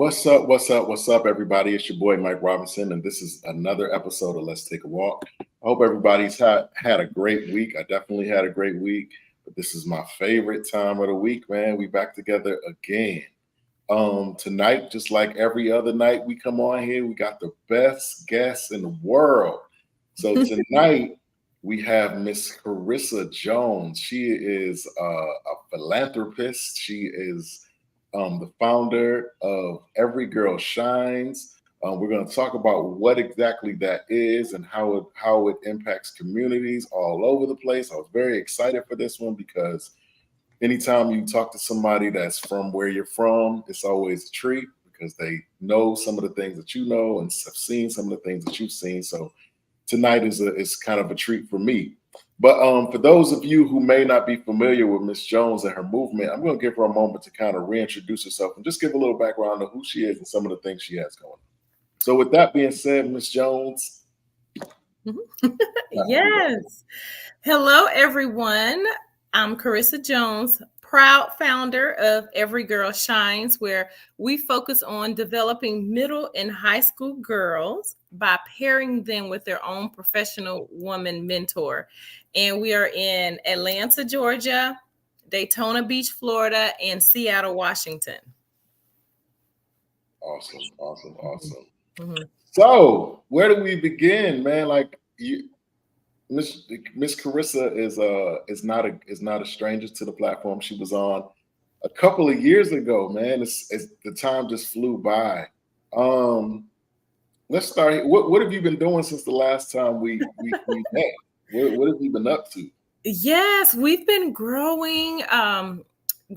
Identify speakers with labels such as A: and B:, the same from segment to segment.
A: What's up? What's up? What's up, everybody? It's your boy Mike Robinson, and this is another episode of Let's Take a Walk. I hope everybody's had a great week. I definitely had a great week, but this is my favorite time of the week, man. We back together again. Tonight, just like every other night we come on here, we got the best guests in the world. So tonight we have Miss Carrisa Jones. She is a philanthropist. She is the founder of Every Girl Shines. We're going to talk about what exactly that is and how it impacts communities all over the place. I was very excited for this one because anytime you talk to somebody that's from where you're from, it's always a treat because they know some of the things that you know and have seen some of the things that you've seen. So tonight is kind of a treat for me. But for those of you who may not be familiar with Miss Jones and her movement, I'm going to give her a moment to kind of reintroduce herself and just give a little background of who she is and some of the things she has going on. So with that being said, Miss Jones.
B: Yes. Hello, everyone. I'm Carrisa Jones, proud founder of Every Girl Shines, where we focus on developing middle and high school girls by pairing them with their own professional woman mentor. And we are in Atlanta, Georgia, Daytona Beach, Florida, and Seattle, Washington.
A: Awesome.
B: Mm-hmm.
A: So where do we begin, man? Like Miss Carrisa is not a stranger to the platform. She was on a couple of years ago, man. It's the time just flew by. Let's start here. What have you been doing since the last time we met? What have you been up to?
B: Yes, we've been growing our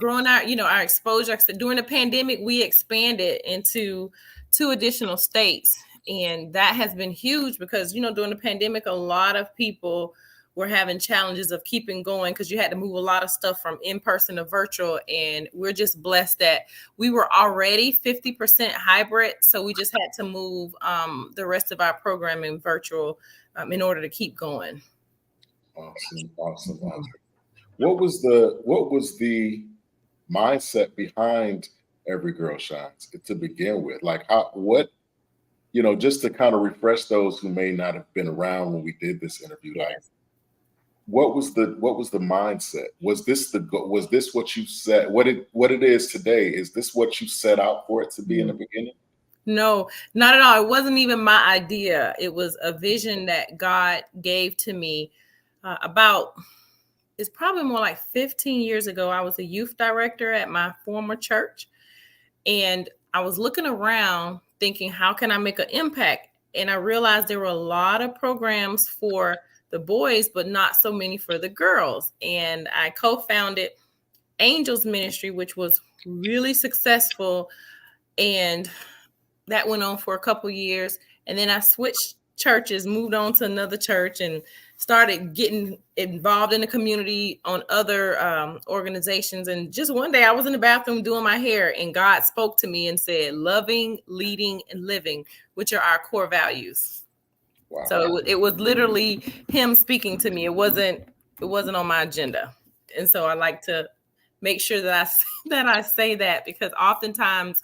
B: our exposure. During the pandemic, we expanded into 2 additional states, and that has been huge because during the pandemic, a lot of people were having challenges of keeping going because you had to move a lot of stuff from in-person to virtual. And we're just blessed that we were already 50% hybrid, so we just had to move the rest of our programming virtual in order to keep going.
A: Awesome. What was the mindset behind Every Girl Shines to begin with? Like just to kind of refresh those who may not have been around when we did this interview.
B: Yes.
A: Like what was the mindset? Was this what you said? What it is today? Is this what you set out for it to be in the beginning?
B: No, not at all. It wasn't even my idea. It was a vision that God gave to me it's probably more like 15 years ago. I was a youth director at my former church, and I was looking around thinking, how can I make an impact? And I realized there were a lot of programs for the boys, but not so many for the girls. And I co-founded Angels Ministry, which was really successful. And that went on for a couple years. And then I switched churches, moved on to another church, and started getting involved in the community on other organizations. And just one day I was in the bathroom doing my hair, and God spoke to me and said, loving, leading, and living, which are our core values. Wow. So it was literally him speaking to me. It wasn't on my agenda. And so I like to make sure that I say that, because oftentimes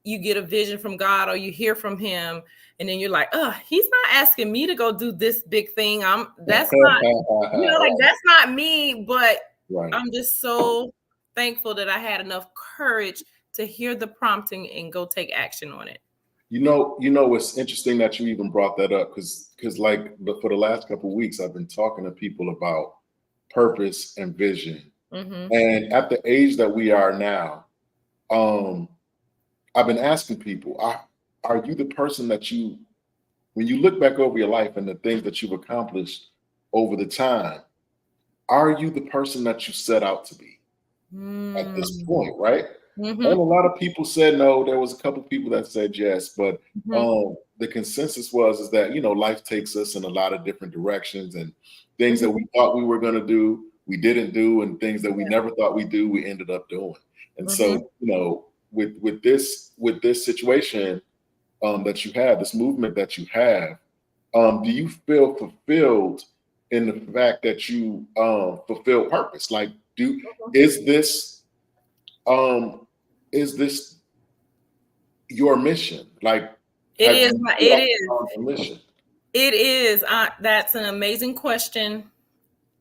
B: you get a vision from God or you hear from him, and then you're like, oh, he's not asking me to go do this big thing. That's not, that's not me. But right. I'm just so thankful that I had enough courage to hear the prompting and go take action on it.
A: It's interesting that you even brought that up because for the last couple of weeks, I've been talking to people about purpose and vision. Mm-hmm. And at the age that we are now, I've been asking people, are you the person that when you look back over your life and the things that you've accomplished over the time, are you the person that you set out to be at this point, right? Mm-hmm. And a lot of people said no. There was a couple of people that said yes, but the consensus is that, life takes us in a lot of different directions, and things that we thought we were going to do, we didn't do, and things that we never thought we'd do, we ended up doing. And so, with this situation that you have, this movement that you have, do you feel fulfilled in the fact that you fulfill purpose? Like, is this your mission? Like,
B: It is. It is.
A: a mission?
B: It is. That's an amazing question.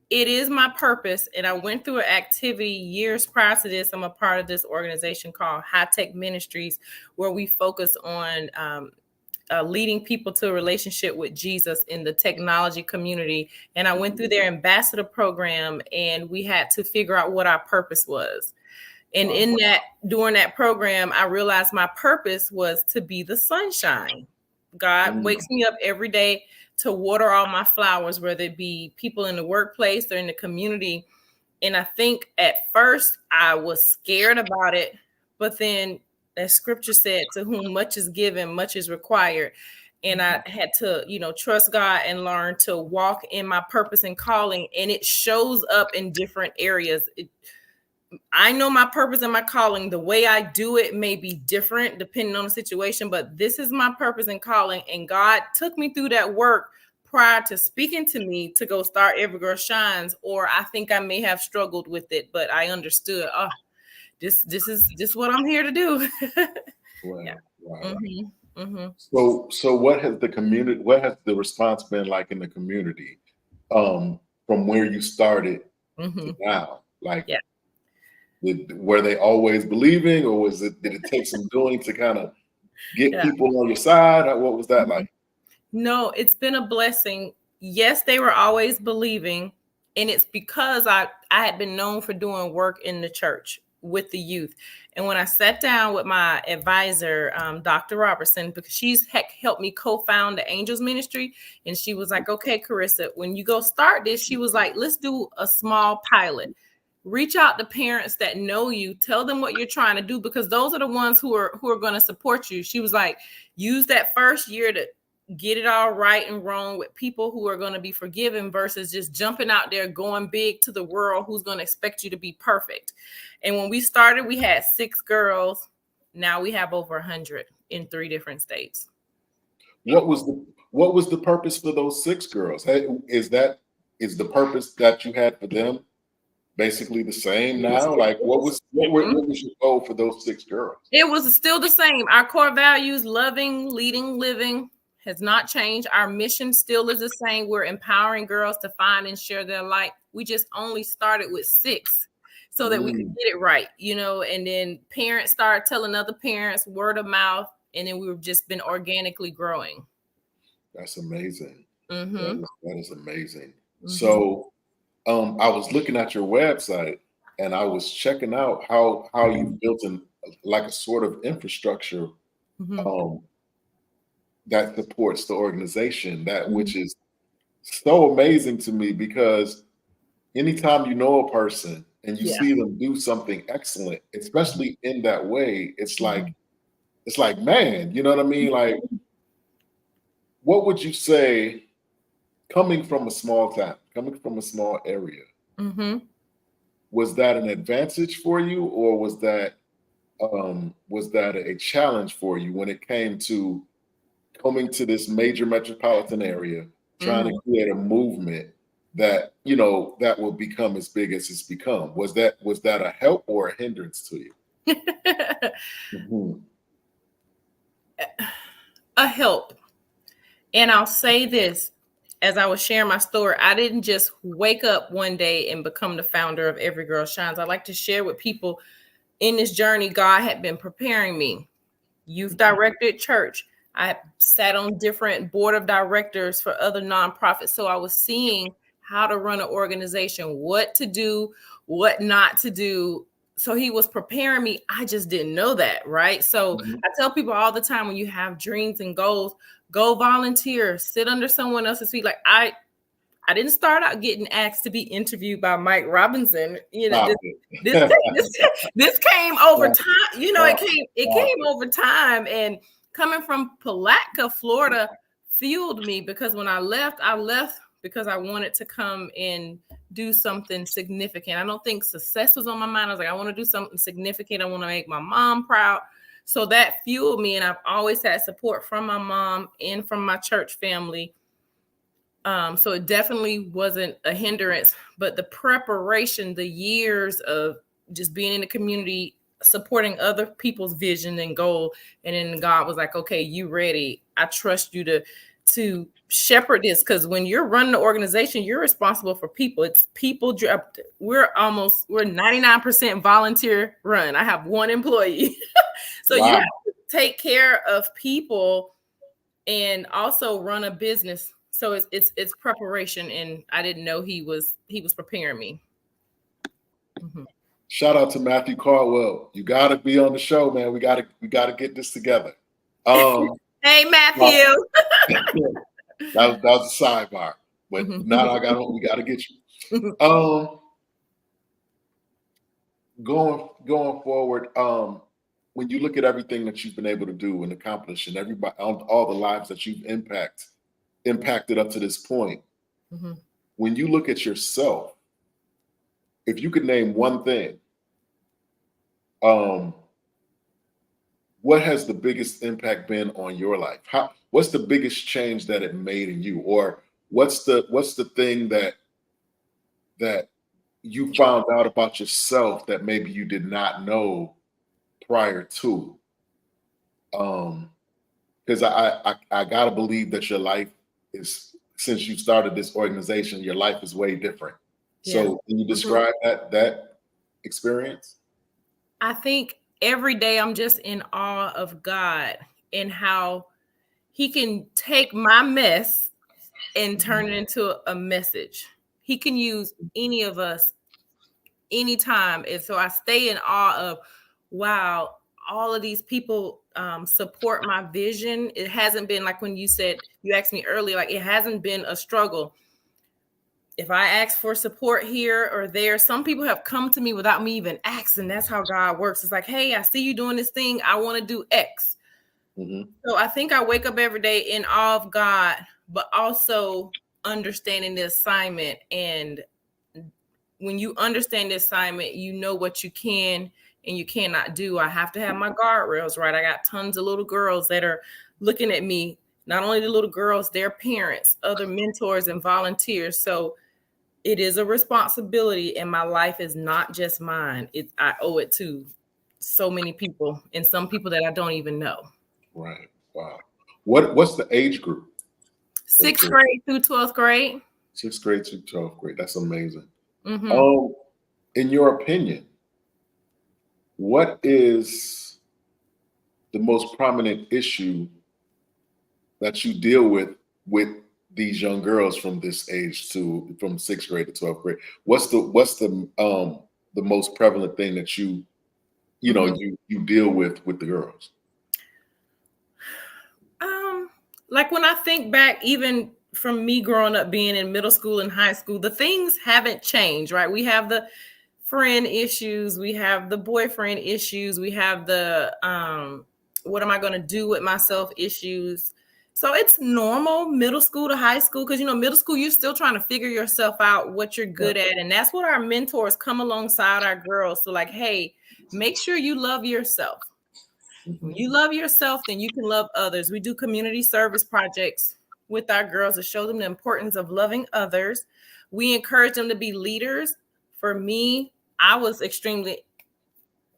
B: It is my purpose. And I went through an activity years prior to this. I'm a part of this organization called High Tech Ministries, where we focus on leading people to a relationship with Jesus in the technology community. And I went through their ambassador program, and we had to figure out what our purpose was. And in that, during that program, I realized my purpose was to be the sunshine. God wakes me up every day to water all my flowers, whether it be people in the workplace or in the community. And I think at first I was scared about it, but then as scripture said, to whom much is given, much is required. And I had to, trust God and learn to walk in my purpose and calling. And it shows up in different areas. I know my purpose and my calling. The way I do it may be different depending on the situation, but this is my purpose and calling. And God took me through that work prior to speaking to me to go start Every Girl Shines, or I think I may have struggled with it, but I understood, this is what I'm here to do.
A: Wow.
B: Yeah.
A: Wow.
B: Mm-hmm. Mm-hmm.
A: So what has the response been like in the community, from where you started to now? Like,
B: yeah.
A: Were they always believing, or did it take some doing to kind of get people on your side? What was that like?
B: No, it's been a blessing. Yes, they were always believing, and it's because I had been known for doing work in the church with the youth. And when I sat down with my advisor, Dr. Robertson, because she's helped me co-found the Angels Ministry, and she was like, okay, Carrisa, when you go start this, she was like, let's do a small pilot. Reach out to parents that know you, tell them what you're trying to do, because those are the ones who are going to support you. She was like, use that first year to get it all right and wrong with people who are going to be forgiven versus just jumping out there, going big to the world who's going to expect you to be perfect. And when we started, we had 6 girls. Now we have over 100 in 3 different states.
A: What was the purpose for those 6 girls? Is the purpose that you had for them basically the same now? Like, what was your goal for those 6 girls?
B: It was still the same. Our core values, loving, leading, living, has not changed. Our mission still is the same. We're empowering girls to find and share their light. We just only started with 6 so that we could get it right, and then parents started telling other parents, word of mouth, and then we've just been organically growing.
A: That's amazing.
B: Mm-hmm.
A: That is amazing. Mm-hmm. So I was looking at your website, and I was checking out how you built like a sort of infrastructure that supports the organization, which is so amazing to me, because anytime you know a person and you see them do something excellent, especially in that way, it's like, man, you know what I mean? Like, what would you say, coming from a small town, coming from a small area, was that an advantage for you, or was that a challenge for you when it came to coming to this major metropolitan area, trying to create a movement that that will become as big as it's become? Was that a help or a hindrance to you?
B: A help. And I'll say this, as I was sharing my story, I didn't just wake up one day and become the founder of Every Girl Shines. I like to share with people, in this journey, God had been preparing me. Youth directed church. I sat on different board of directors for other nonprofits. So I was seeing how to run an organization, what to do, what not to do. So he was preparing me. I just didn't know that, right? So I tell people all the time, when you have dreams and goals, go volunteer, sit under someone else's feet. Like, I didn't start out getting asked to be interviewed by Mike Robinson. This came over time. It came over time. And coming from Palatka, Florida, fueled me, because when I left because I wanted to come and do something significant. I don't think success was on my mind. I was like, I want to do something significant. I want to make my mom proud. So that fueled me. And I've always had support from my mom and from my church family. So it definitely wasn't a hindrance, but the preparation, the years of just being in the community, supporting other people's vision and goal. And then God was like, okay, you ready. I trust you to shepherd this. Because when you're running the organization, you're responsible for people. It's people. We're 99% volunteer run. I have one employee. So
A: Wow.
B: you have to take care of people and also run a business. So it's preparation. And I didn't know he was preparing me. Mm-hmm.
A: Shout out to Matthew Caldwell. You got to be on the show, man. We got to get this together.
B: Hey, Matthew.
A: That was a sidebar, but now we got to get you. Going forward, when you look at everything that you've been able to do and accomplish, and everybody, all the lives that you've impacted up to this point, when you look at yourself, if you could name one thing, what has the biggest impact been on your life? What's the biggest change that it made in you, or what's the thing that you found out about yourself that maybe you did not know prior to? Because I gotta believe that your life is, since you started this organization, your life is way different. Yeah. So can you describe that experience?
B: I think every day I'm just in awe of God and how he can take my mess and turn it into a message. He can use any of us anytime. And so I stay in awe of, wow, all of these people support my vision. It hasn't been like when you asked me earlier, like it hasn't been a struggle. If I ask for support here or there, some people have come to me without me even asking. That's how God works. It's like, hey, I see you doing this thing. I want to do X. So I think I wake up every day in awe of God, but also understanding the assignment. And when you understand the assignment, you know what you can and you cannot do. I have to have my guardrails right. I got tons of little girls that are looking at me, not only the little girls, their parents, other mentors and volunteers. So it is a responsibility, and my life is not just mine. I owe it to so many people, and some people that I don't even know.
A: Right. Wow. What's the age group?
B: 6th grade through 12th grade.
A: 6th grade through 12th grade. That's amazing. In your opinion, what is the most prominent issue that you deal with these young girls from this age from 6th grade to 12th grade? What's the most prevalent thing that you deal with the girls?
B: Like when I think back, even from me growing up being in middle school and high school, the things haven't changed, right? We have the friend issues, we have the boyfriend issues, we have the what am I going to do with myself issues. So it's normal middle school to high school, because middle school, you're still trying to figure yourself out, what you're good at. And that's what our mentors come alongside our girls. So like, hey, make sure you love yourself. When you love yourself, then you can love others. We do community service projects with our girls to show them the importance of loving others. We encourage them to be leaders. For me, I was extremely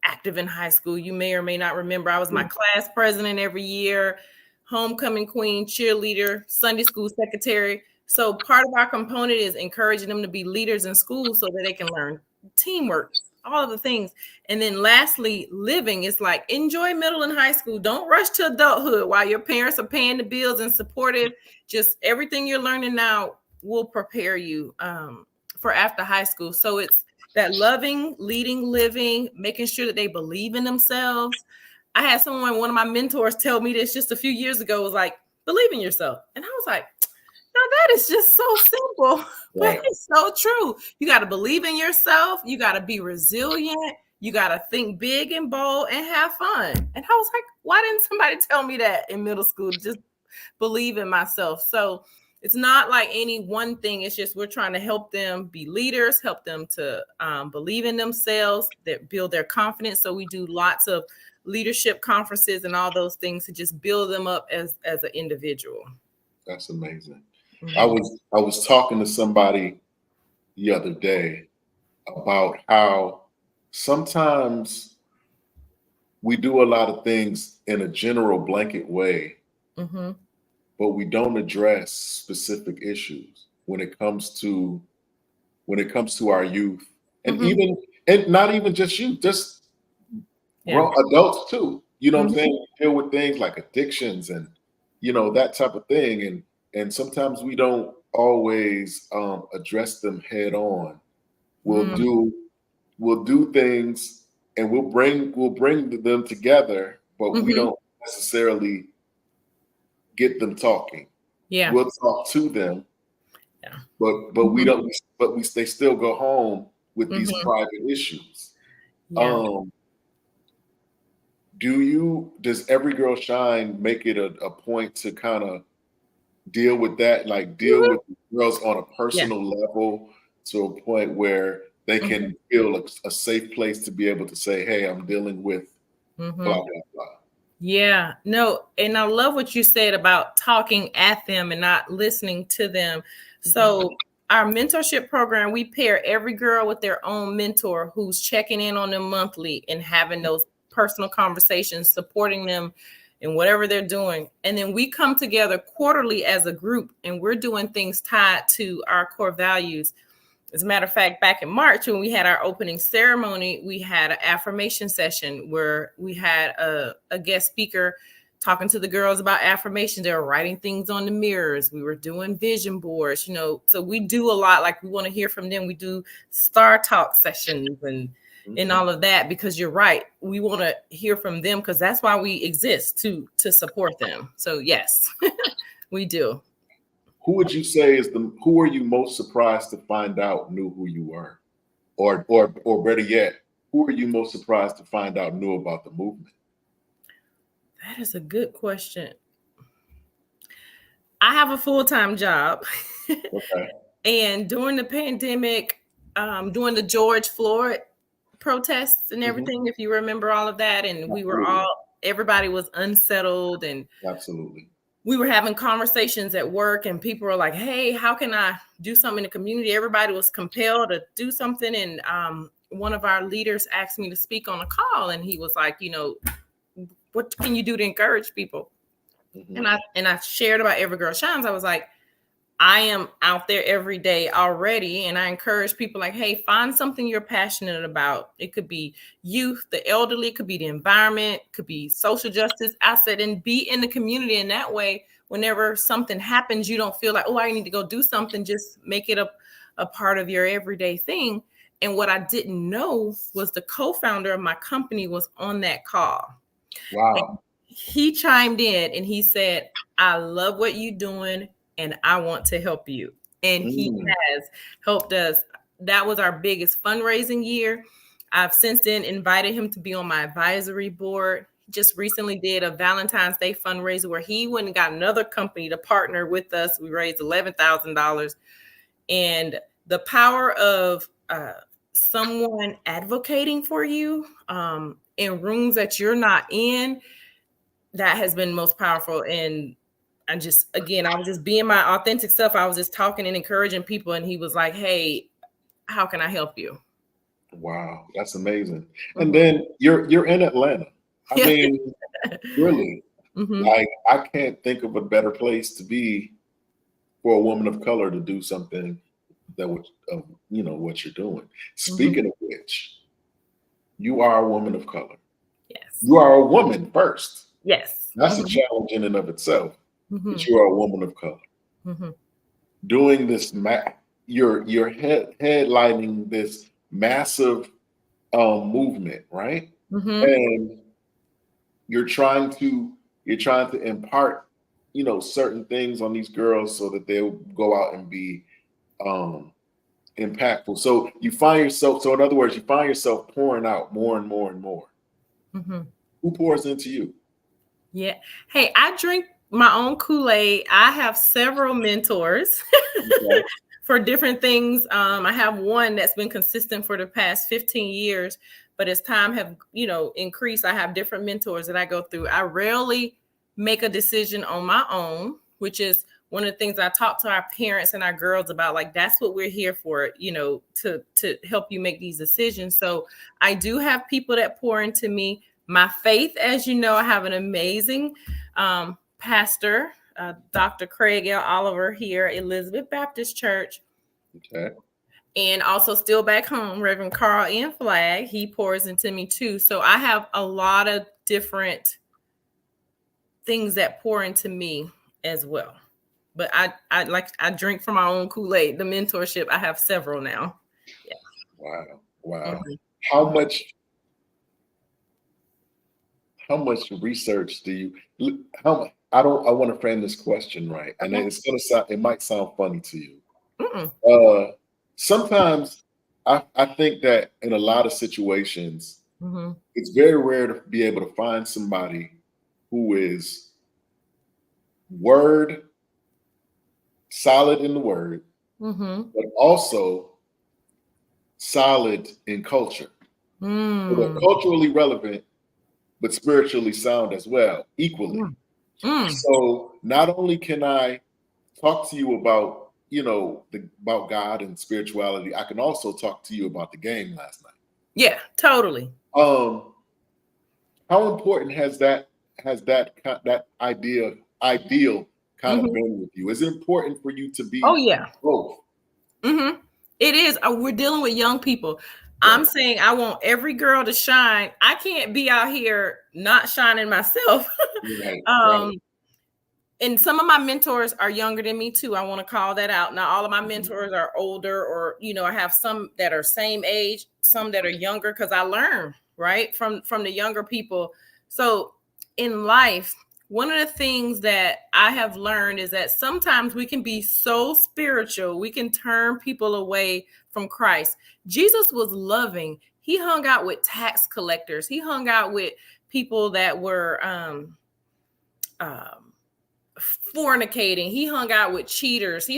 B: active in high school. You may or may not remember, I was my class president every year, homecoming queen, cheerleader, Sunday school secretary. So part of our component is encouraging them to be leaders in school so that they can learn teamwork, all of the things. And then lastly, living is like, enjoy middle and high school. Don't rush to adulthood while your parents are paying the bills and supportive. Just everything you're learning now will prepare you for after high school. So it's that loving, leading, living, making sure that they believe in themselves. I had one of my mentors tell me this just a few years ago, was like, believe in yourself. And I was like, no, that is just so simple, but it's so true. You got to believe in yourself. You got to be resilient. You got to think big and bold and have fun. And I was like, why didn't somebody tell me that in middle school? Just believe in myself. So it's not like any one thing. It's just we're trying to help them be leaders, help them to believe in themselves, that build their confidence. So we do lots of leadership conferences and all those things to just build them up as an individual.
A: That's amazing. I was talking to somebody the other day about how sometimes we do a lot of things in a general blanket way,
B: Mm-hmm.
A: but we don't address specific issues when it comes to our youth, and
B: Mm-hmm.
A: even and not even just youth, just
B: Yeah.
A: grown adults too. You know what I'm
B: Mm-hmm.
A: saying? We deal with things like addictions and that type of thing, and sometimes we don't always address them head on. We'll
B: Mm-hmm.
A: do we'll do things and we'll bring them together, but we
B: Mm-hmm.
A: don't necessarily get them talking.
B: Yeah.
A: We'll talk to them,
B: Yeah.
A: but we
B: Mm-hmm.
A: don't. But we they still go home with these
B: Mm-hmm.
A: private issues.
B: Yeah.
A: Um, does Every Girl Shine make it a point to kind of deal with that, like deal
B: Mm-hmm.
A: with girls on a
B: Yeah.
A: personal level to a point where they can feel a safe place to be able to say, "Hey, I'm dealing with
B: Mm-hmm.
A: blah blah blah."
B: Yeah, no, and I love what you said about talking at them and not listening to them.
A: Mhm.
B: So, our mentorship program, we pair every girl with their own mentor who's checking in on them monthly and having those personal conversations, supporting them in whatever they're doing. And then we come together quarterly as a group and we're doing things tied to our core values. As a matter of fact, back in March, when we had our opening ceremony, we had an affirmation session where we had a guest speaker talking to the girls about affirmation. They were writing things on the mirrors. We were doing vision boards, so we do a lot. Like we want to hear from them. We do star talk sessions and
A: Mhm.
B: all of that because you're right. We want to hear from them because that's why we exist to support them. So yes, we do.
A: Who would you say who are you most surprised to find out knew who you were? Or better yet, who are you most surprised to find out knew about the movement?
B: That is a good question. I have a full-time job.
A: Okay.
B: And during the pandemic, during the George Floyd protests and
A: Mhm.
B: everything, if you remember all of that, and
A: Absolutely.
B: everybody was unsettled and
A: Absolutely.
B: we were having conversations at work and people were like, hey, how can I do something in the community? Everybody was compelled to do something. And one of our leaders asked me to speak on a call and he was like, what can you do to encourage people?
A: Mhm.
B: And I shared about Every Girl Shines. I was like, I am out there every day already. And I encourage people like, hey, find something you're passionate about. It could be youth, the elderly, it could be the environment, it could be social justice. I said, and be in the community in that way. Whenever something happens, you don't feel like, oh, I need to go do something. Just make it a part of your everyday thing. And what I didn't know was the co-founder of my company was on that call.
A: Wow.
B: He chimed in and he said, I love what you're doing and I want to help you. And he
A: Mm.
B: has helped us. That was our biggest fundraising year. I've since then invited him to be on my advisory board. Just recently did a Valentine's Day fundraiser where he went and got another company to partner with us. We raised $11,000. And the power of someone advocating for you in rooms that you're not in, that has been most powerful. And I was just being my authentic self. I was just talking and encouraging people. And he was like, hey, how can I help you?
A: Wow. That's amazing. And
B: Mhm.
A: then you're in Atlanta. I
B: Yeah.
A: mean, really,
B: Hmm.
A: like I can't think of a better place to be for a woman of color to do something that would what you're doing.
B: Hmm.
A: Speaking of which, you are a woman of color.
B: Yes.
A: You are a woman first.
B: Yes.
A: That's a
B: Hmm.
A: challenge in and of itself. But
B: Hmm.
A: you are a woman of color.
B: Hmm.
A: Doing this, you're headlining this massive movement, right?
B: Hmm.
A: And you're trying to impart, certain things on these girls so that they'll go out and be um, impactful. So you find yourself. So in other words, you find yourself pouring out more and more and more.
B: Hmm.
A: Who pours into you?
B: Yeah. Hey, I drink my own Kool-Aid. I have several mentors
A: Okay.
B: for different things. I have one that's been consistent for the past 15 years, but as time have, increased, I have different mentors that I go through. I rarely make a decision on my own, which is one of the things I talk to our parents and our girls about. Like, that's what we're here for, to help you make these decisions. So I do have people that pour into me. My faith, as you know, I have an amazing pastor, Dr. Craig L. Oliver here at Elizabeth Baptist Church.
A: Okay.
B: And also still back home, Reverend Carl N. Flagg. He pours into me too. So I have a lot of different things that pour into me as well. But I drink from my own Kool-Aid. The mentorship, I have several now. Yeah.
A: Wow. Mm-hmm. How much research do you I want to frame this question right. And it might sound funny to you. Sometimes I think that in a lot of situations, it's very rare to be able to find somebody who is solid in the word, but also solid in culture. So they're culturally relevant, but spiritually sound as well, equally. So not only can I talk to you about, about God and spirituality, I can also talk to you about the game last night.
B: Yeah, totally.
A: How important has that ideal kind of been with you? Is it important for you to be both?
B: It is. We're dealing with young people. Right. I'm saying I want every girl to shine. I can't be out here not shining myself.
A: Right.
B: And some of my mentors are younger than me too. I want to call that out. Now, all of my mentors are older, or I have some that are same age, some that are younger, because I learn right from the younger people. So in life, one of the things that I have learned is that sometimes we can be so spiritual, we can turn people away from Christ. Jesus was loving. He hung out with tax collectors. He hung out with people that were fornicating. He hung out with cheaters. He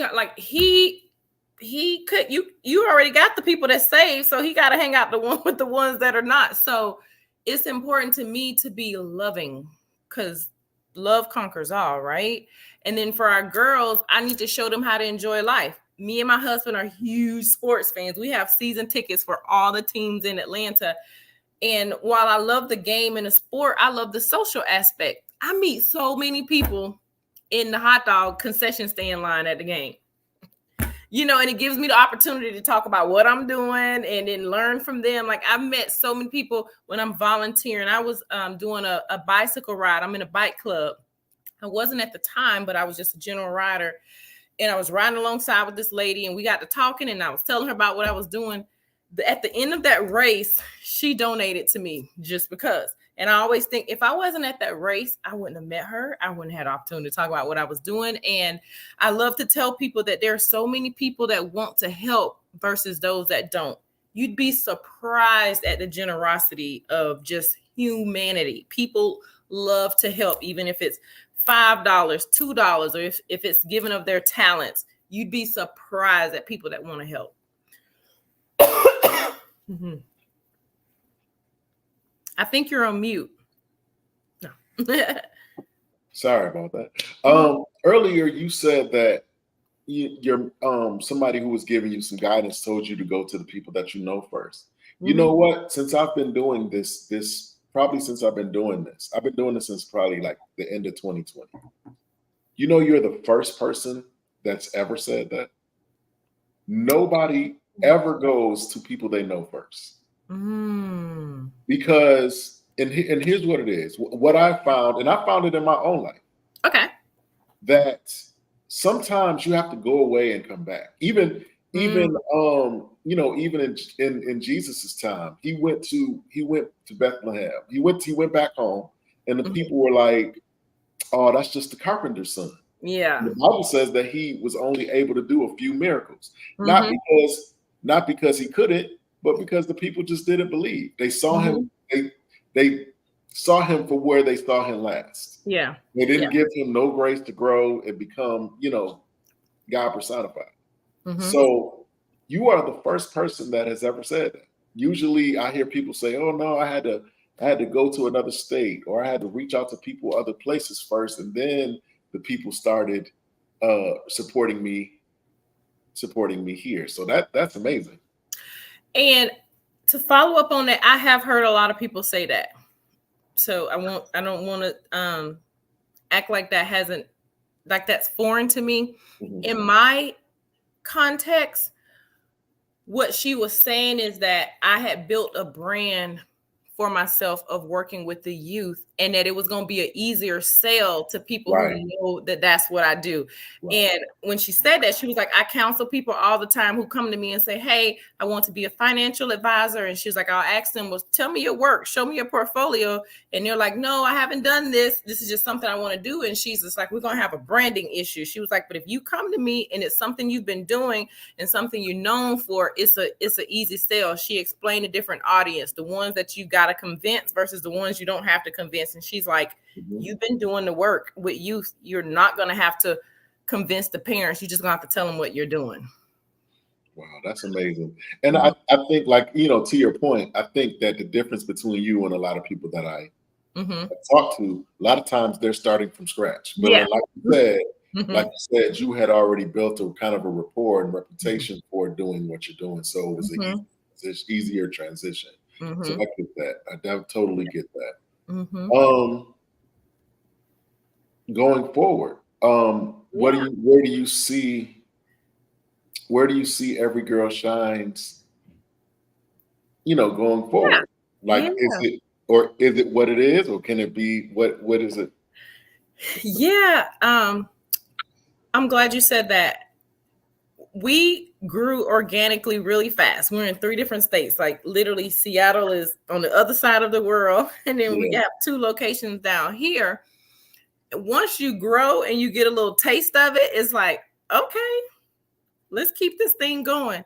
B: could, you already got the people that saved, so he got to hang out with the ones that are not. So it's important to me to be loving, because love conquers all, right? And then for our girls, I need to show them how to enjoy life. Me and my husband are huge sports fans. We have season tickets for all the teams in Atlanta. And while I love the game and the sport, I love the social aspect. I meet so many people in the hot dog concession stand line at the game. And it gives me the opportunity to talk about what I'm doing and then learn from them. Like, I've met so many people when I'm volunteering. I was doing a bicycle ride. I'm in a bike club. I wasn't at the time, but I was just a general rider. And I was riding alongside with this lady, and we got to talking, and I was telling her about what I was doing. At the end of that race, she donated to me just because. And I always think, if I wasn't at that race, I wouldn't have met her. I wouldn't have had the opportunity to talk about what I was doing. And I love to tell people that there are so many people that want to help versus those that don't. You'd be surprised at the generosity of just humanity. People love to help, even if it's $5, $2, or if it's given of their talents. You'd be surprised at people that want to help. I think you're on mute. No.
A: Sorry about that. Earlier you said that you're somebody who was giving you some guidance told you to go to the people that you know first. You know what? Since I've been doing this, I've been doing this since probably like the end of 2020. You're the first person that's ever said that. Nobody ever goes to people they know first. Because, and here's what it is. What I found, and I found it in my own life.
B: Okay.
A: That sometimes you have to go away and come back. Even in Jesus's time, he went to Bethlehem. He went back home, and the people were like, "Oh, that's just the carpenter's son."
B: Yeah.
A: And the Bible says that he was only able to do a few miracles, not because he couldn't, but because the people just didn't believe. They saw him. They saw him for where they saw him last.
B: Yeah.
A: They didn't give him no grace to grow and become, God personified. So you are the first person that has ever said that. Usually I hear people say, "Oh no, I had to go to another state, or I had to reach out to people other places first, and then the people started supporting me here." So that's amazing.
B: And to follow up on that, I have heard a lot of people say that. So I don't want to act like that's foreign to me.
A: Mhm.
B: In my context, what she was saying is that I had built a brand for myself of working with the youth, and that it was going to be an easier sell to people who
A: Right.
B: know that that's what I do.
A: Right.
B: And when she said that, she was like, I counsel people all the time who come to me and say, hey, I want to be a financial advisor. And she was like, I'll ask them, well, tell me your work, show me your portfolio. And they're like, no, I haven't done this. This is just something I want to do. And she's just like, we're going to have a branding issue. She was like, but if you come to me and it's something you've been doing and something you're known for, it's an easy sell. She explained a different audience, the ones that you got to convince versus the ones you don't have to convince. And she's like, you've been doing the work with youth. You're not going to have to convince the parents. You're just going to have to tell them what you're doing.
A: Wow, that's amazing. And I think, like, you know, to your point, I think that the difference between you and a lot of people that I talk to, a lot of times they're starting from scratch. But
B: Yeah.
A: like you said, you had already built a kind of a rapport and reputation for doing what you're doing. So it was an easier transition. So I get that. I totally get that. Going forward, where do you see Every Girl Shines, you know, going forward? Like, is it what it is, or can it be what is it?
B: Yeah. I'm glad you said that. We grew organically really fast. We're in 3 different states. Like, literally, Seattle is on the other side of the world. And then we have 2 locations down here. Once you grow and you get a little taste of it, it's like, okay, let's keep this thing going.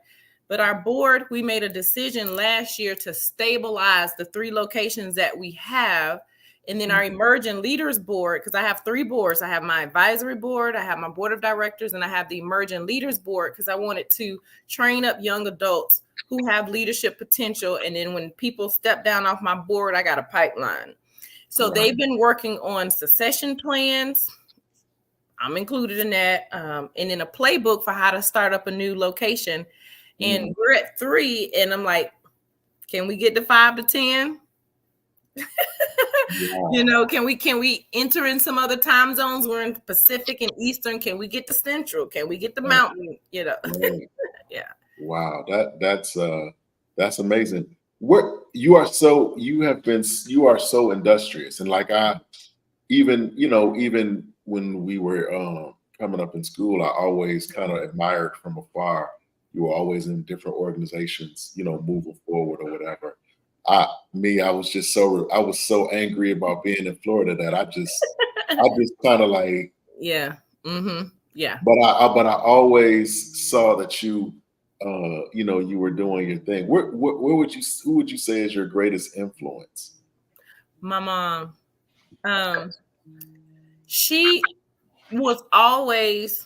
B: But our board, we made a decision last year to stabilize the 3 locations that we have. And then our emerging leaders board, because I have 3 boards. I have my advisory board, I have my board of directors, and I have the emerging leaders board, because I wanted to train up young adults who have leadership potential. And then when people step down off my board, I got a pipeline. So they've been working on succession plans. I'm included in that. And then a playbook for how to start up a new location. And we're at 3. And I'm like, can we get to 5 to 10? You know, can we enter in some other time zones? We're in Pacific and Eastern. Can we get to Central? Can we get to Mountain? You know, yeah.
A: Wow, that's amazing. You are so industrious, and like even when we were coming up in school, I always kind of admired from afar. You were always in different organizations, you know, moving forward or whatever. I was so angry about being in Florida that I just kind of like,
B: yeah. Yeah.
A: But I always saw that you you know, you were doing your thing. Who would you say is your greatest influence?
B: My mom. She was always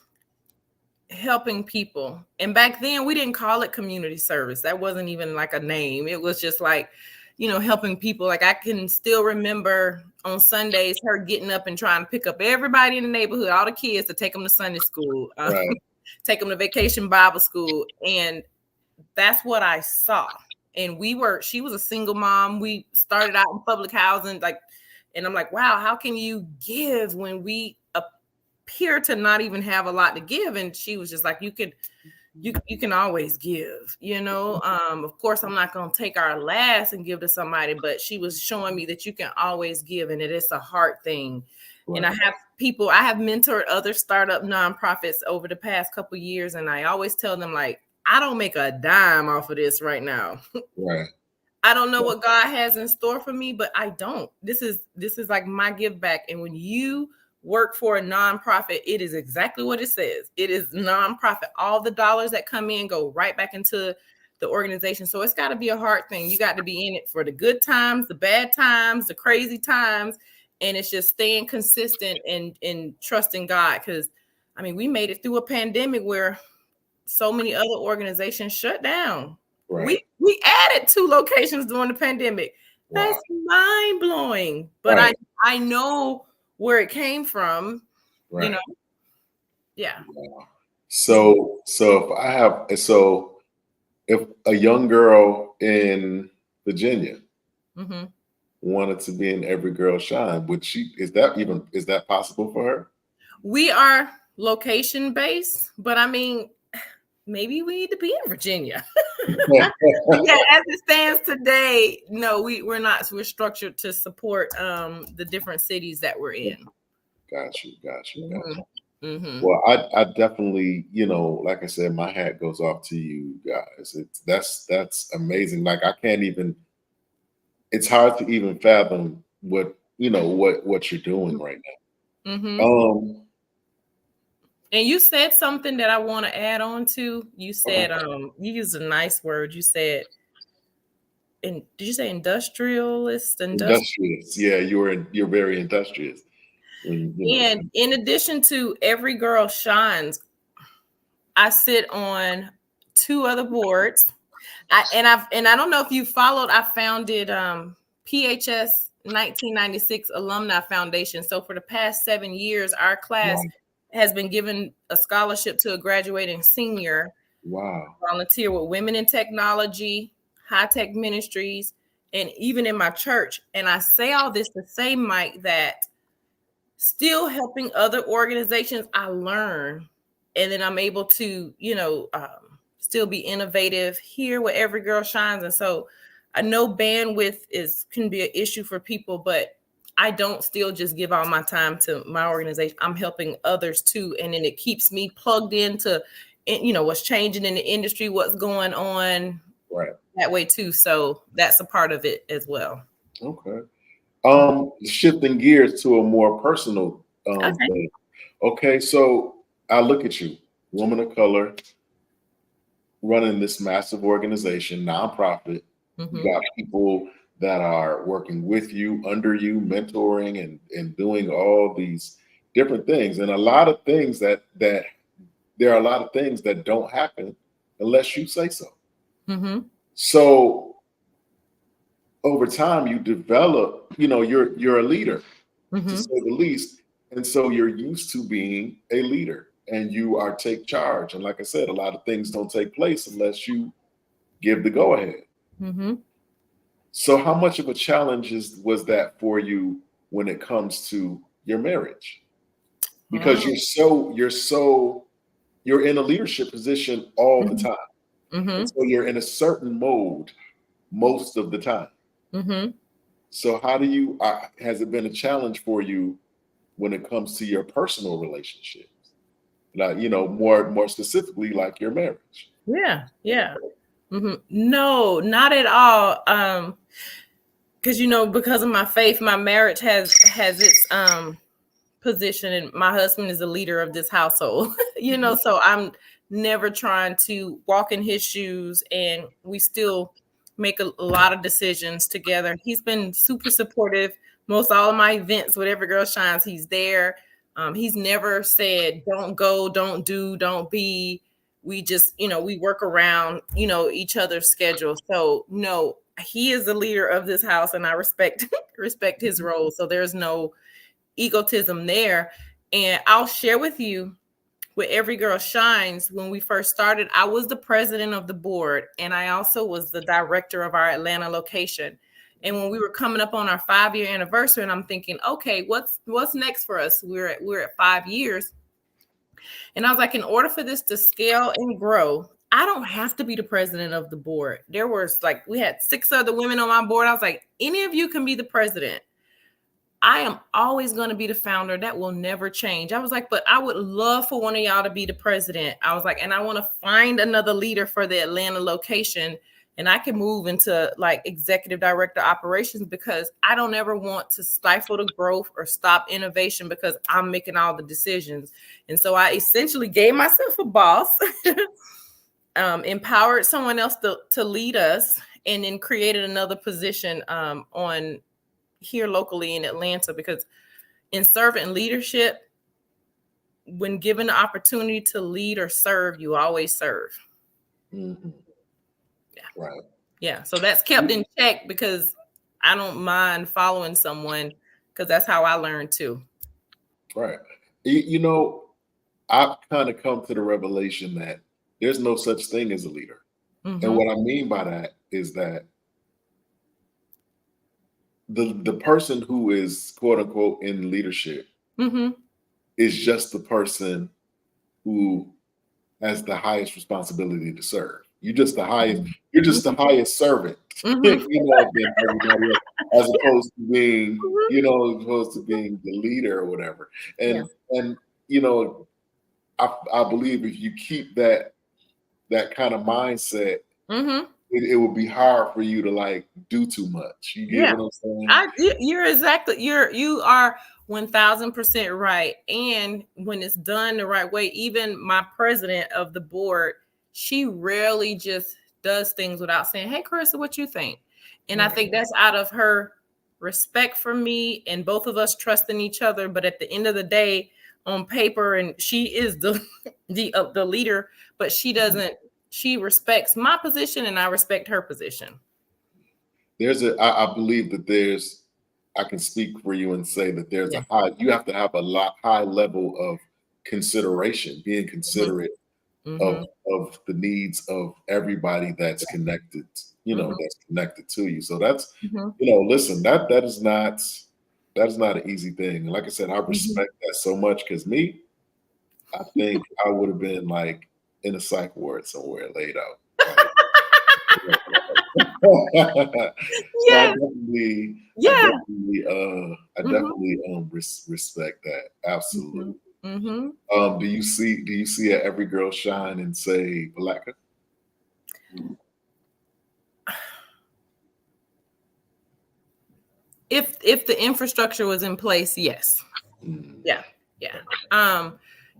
B: helping people. And back then we didn't call it community service. That wasn't even like a name. It was just like, you know, helping people. Like, I can still remember on Sundays her getting up and trying to pick up everybody in the neighborhood, all the kids, to take them to Sunday school, take them to vacation Bible school. And that's what I saw. And she was a single mom. We started out in public housing, like, and I'm like, wow, how can you give when we appear to not even have a lot to give? And she was just like, you can always give, you know. Of course, I'm not going to take our last and give to somebody, but she was showing me that you can always give, and it is a heart thing. And I have mentored other startup nonprofits over the past couple of years, and I always tell them, like, I don't make a dime off of this right now. I don't know what God has in store for me, but I don't. This is like my give back. And when you work for a nonprofit, it is exactly what it says. It is nonprofit. All the dollars that come in go right back into the organization. So it's got to be a hard thing. You got to be in it for the good times, the bad times, the crazy times. And it's just staying consistent and trusting God. Because, I mean, we made it through a pandemic where so many other organizations shut down. We added 2 locations during the pandemic. That's mind blowing. But I know where it came from, you know. Yeah.
A: So if a young girl in Virginia wanted to be in Every Girl Shine. Would she? Is that possible for her?
B: We are location based, but I mean, maybe we need to be in Virginia. Yeah, as it stands today, no, we're not. We're structured to support the different cities that we're in.
A: Got you.
B: Mm-hmm.
A: Well, I definitely, like I said, my hat goes off to you guys. That's amazing. Like I can't even. It's hard to even fathom what you're doing right now.
B: Mm-hmm. And you said something that I want to add on to. You said, you used a nice word. You said, did you say industrialist?
A: Industrious. Yeah, you're very industrious.
B: And in addition to Every Girl Shines, I sit on 2 other boards. I don't know if you followed. I founded PHS 1996 Alumni Foundation. So for the past 7 years, our class has been given a scholarship to a graduating senior.
A: Wow.
B: Volunteer with Women in Technology, High Tech Ministries, and even in my church. And I say all this to say, Mike, that still helping other organizations, I learn, and then I'm able to, still be innovative here where Every Girl Shines. And so I know bandwidth can be an issue for people, but I don't still just give all my time to my organization. I'm helping others too. And then it keeps me plugged into, what's changing in the industry, what's going on that way too. So that's a part of it as well.
A: Okay. Shifting gears to a more personal thing. Okay, so I look at you, woman of color, running this massive organization, nonprofit. You got people that are working with you, under you, mentoring and doing all these different things. And a lot of things that there are a lot of things that don't happen unless you say so. So over time you develop, you're a leader, to say the least. And so you're used to being a leader and you are take charge. And like I said, a lot of things don't take place unless you give the go ahead. So how much of a challenge was that for you when it comes to your marriage? Because you're in a leadership position all the time. And so you're in a certain mode most of the time. So how do you, has it been a challenge for you when it comes to your personal relationships? Like, more specifically, like your marriage?
B: Yeah. No, not at all. Because because of my faith, my marriage has its position, and my husband is the leader of this household. So I'm never trying to walk in his shoes, and we still make a lot of decisions together. He's been super supportive. Most all of my events with Every Girl Shines, he's there. He's never said, don't go, don't do, don't be. We just, we work around, each other's schedule. So no, he is the leader of this house, and I respect his role. So there's no egotism there. And I'll share with you, with Every Girl Shines, when we first started, I was the president of the board, and I also was the director of our Atlanta location. And when we were coming up on our 5-year anniversary, and I'm thinking, okay, what's next for us? We're at 5 years. And I was like, in order for this to scale and grow, I don't have to be the president of the board. We had 6 other women on my board. I was like, any of you can be the president. I am always going to be the founder. That will never change. I was like, but I would love for one of y'all to be the president. I was like, and I want to find another leader for the Atlanta location. And I can move into like executive director operations, because I don't ever want to stifle the growth or stop innovation because I'm making all the decisions. And so I essentially gave myself a boss, empowered someone else to lead us, and then created another position on here locally in Atlanta, because in servant leadership, when given the opportunity to lead or serve, you always serve. Yeah.
A: Right.
B: Yeah. So that's kept in check, because I don't mind following someone, because that's how I learned too.
A: Right. I've kind of come to the revelation that there's no such thing as a leader. And what I mean by that is that the person who is quote unquote in leadership
B: Mm-hmm.
A: is just the person who has the highest responsibility to serve. You're just the highest. You're just the highest servant,
B: Mm-hmm.
A: you know, than everybody else, as
B: Yeah.
A: opposed to being,
B: Mm-hmm.
A: you know, as opposed to being the leader or whatever.
B: Yeah.
A: And you know, I believe if you keep that kind of mindset,
B: Mm-hmm.
A: it would be hard for you to like do too much. You get
B: Yeah.
A: what I'm saying?
B: You are 1000% right. And when it's done the right way, even my president of the board, she rarely just does things without saying, "Hey, Carissa, what you think?" And I think that's out of her respect for me and both of us trusting each other. But at the end of the day, on paper, and she is the the leader, but she doesn't. She respects my position, and I respect her position.
A: I believe that I can speak for you and say that there's
B: Yeah.
A: you have to have a high level of consideration, being considerate
B: Mm-hmm.
A: of the needs of everybody that's connected, you know,
B: Mm-hmm.
A: that's connected to you. So that's,
B: Mm-hmm.
A: you know, listen, that is not an easy thing. And like I said, I
B: Mm-hmm.
A: respect that so much because I think I would have been like in a psych ward somewhere laid out. Like, so
B: Yes. Yeah.
A: I
B: Mm-hmm.
A: definitely respect that.
B: Mm-hmm.
A: Absolutely.
B: Mm-hmm.
A: Do you see a every girl shine and say Palaka?
B: If the infrastructure was in place, yes.
A: Mm,
B: Yeah. Yeah.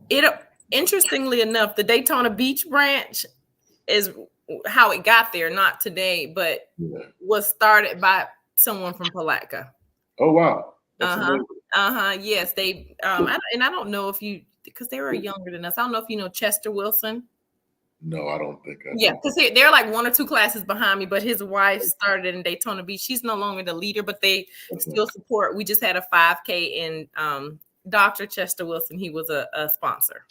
B: It interestingly enough, the Daytona Beach branch is how it got there, not today, but
A: yeah.
B: was started by someone from Palatka.
A: Oh wow, that's
B: Uh-huh.
A: amazing.
B: Uh-huh. Yes, they I don't know if you because they were younger than us. I don't know if you know Chester Wilson.
A: No, I don't think I
B: Yeah,
A: do.
B: because they're like one or two classes behind me, but his wife started in Daytona Beach. She's no longer the leader, but they
A: Okay,
B: still support. We just had a 5K and Dr. Chester Wilson, he was a sponsor.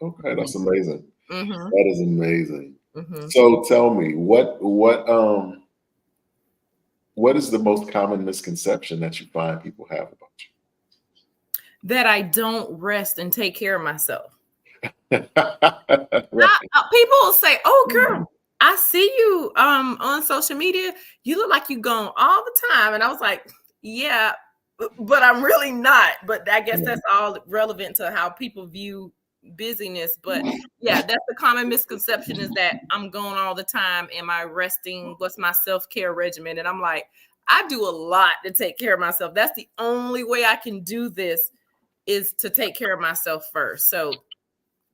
A: okay, that's amazing.
B: Mm-hmm.
A: That is amazing.
B: Mm-hmm.
A: So tell me, what is the most common misconception that you find people have about
B: That I don't rest and take care of myself.
A: you? Right.
B: People will say, "Oh, girl, I see you on social media. You look like you gone all the time." And I was like, "Yeah, but I'm really not." But I guess that's all relevant to how people view busyness. But yeah, that's the common misconception is that I'm gone all the time. Am I resting? What's my self-care regimen? And I'm like, I do a lot to take care of myself. That's the only way I can do this is to take care of myself first. So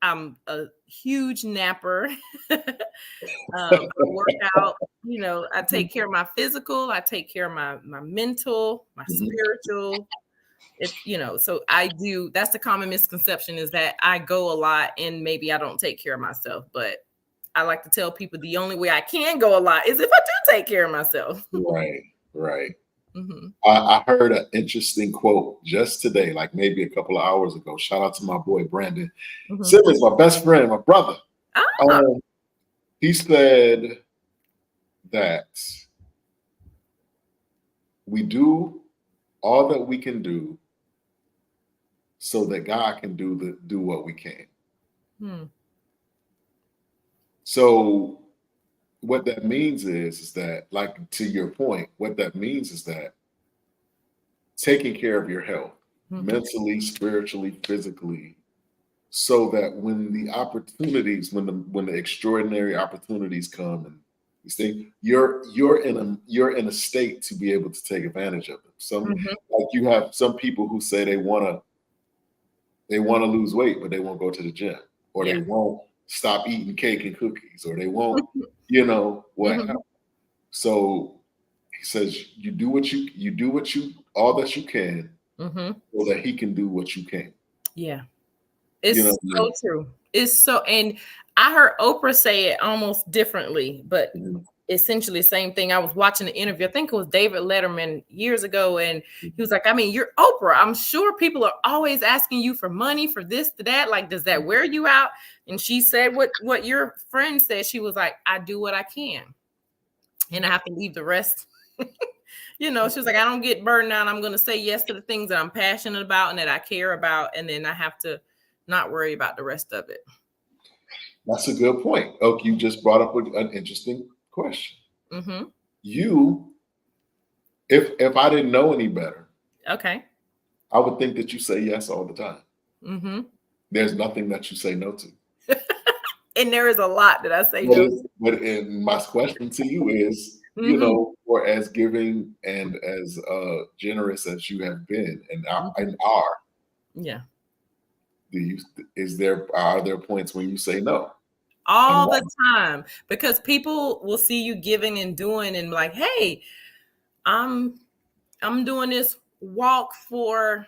B: I'm a huge napper. I work out, I take care of my physical, I take care of my mental, my
A: Mhm.
B: spiritual. So I do. That's the common misconception is that I go a lot and maybe I don't take care of myself. But I like to tell people the only way I can go a lot is if I do take care of myself.
A: Right, right.
B: Hmm.
A: I heard an interesting quote just today, like maybe a couple of hours ago. Shout out to my boy Brandon
B: Hmm.
A: Simmons, my best friend, my brother.
B: Ah,
A: Um, he said that we do all that we can do so that God can do what we can.
B: hmm,
A: So what that means is that, like to your point, what that means is that taking care of your health,
B: hmm,
A: mentally, spiritually, physically, so that when the opportunities, when the extraordinary opportunities come and you think you're in a state to be able to take advantage of them. Some
B: hmm.
A: like you have some people who say they want to lose weight, but they won't go to the gym, or
B: Yeah.
A: they won't stop eating cake and cookies, or they won't, you know, what.
B: Hmm.
A: So he says you do what you all that you can
B: Hmm.
A: so that he can do what you can.
B: Yeah.
A: You know
B: It's
A: what I
B: so
A: mean?
B: true. It's so, and I heard Oprah say it almost differently, but
A: Mhm.
B: essentially the same thing. I was watching an interview. I think it was David Letterman years ago, and he was like, "I mean, you're Oprah. I'm sure people are always asking you for money for this, to that. Like, does that wear you out?" And she said, "What your friend said." She was like, "I do what I can, and I have to leave the rest." You know, she was like, I don't get burned out. I'm going to say yes to the things that I'm passionate about and that I care about. And then I have to not worry about the rest of it.
A: That's a good point. Okay, you just brought up an interesting question.
B: Mm-hmm.
A: You, if I didn't know any better,
B: Okay.
A: I would think that you say yes all the time.
B: Mm-hmm.
A: There's nothing that you say no to.
B: And there is a lot that I say no to.
A: But my question to you is, you
B: Mm-hmm.
A: know, for as giving and as generous as you have been and are,
B: Yeah.
A: are there points when you say no?
B: All the time, because people will see you giving and doing and like, hey, I'm doing this walk for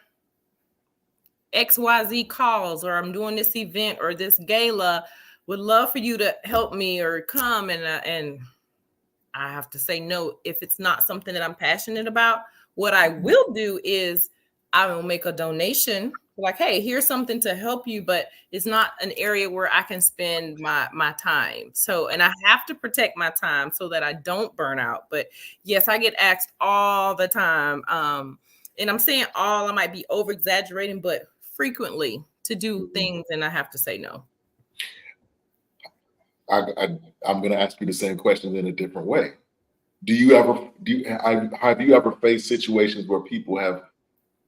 B: XYZ cause, or I'm doing this event or this gala, would love for you to help me or come, and I have to say no if it's not something that I'm passionate about. What I will do is I will make a donation, like, hey, here's something to help you, but it's not an area where I can spend my time. So, and I have to protect my time so that I don't burn out. But yes, I get asked all the time. And I'm saying all, I might be over exaggerating, but frequently to do things, and I have to say no.
A: I'm going to ask you the same question in a different way. Have you ever faced situations where people have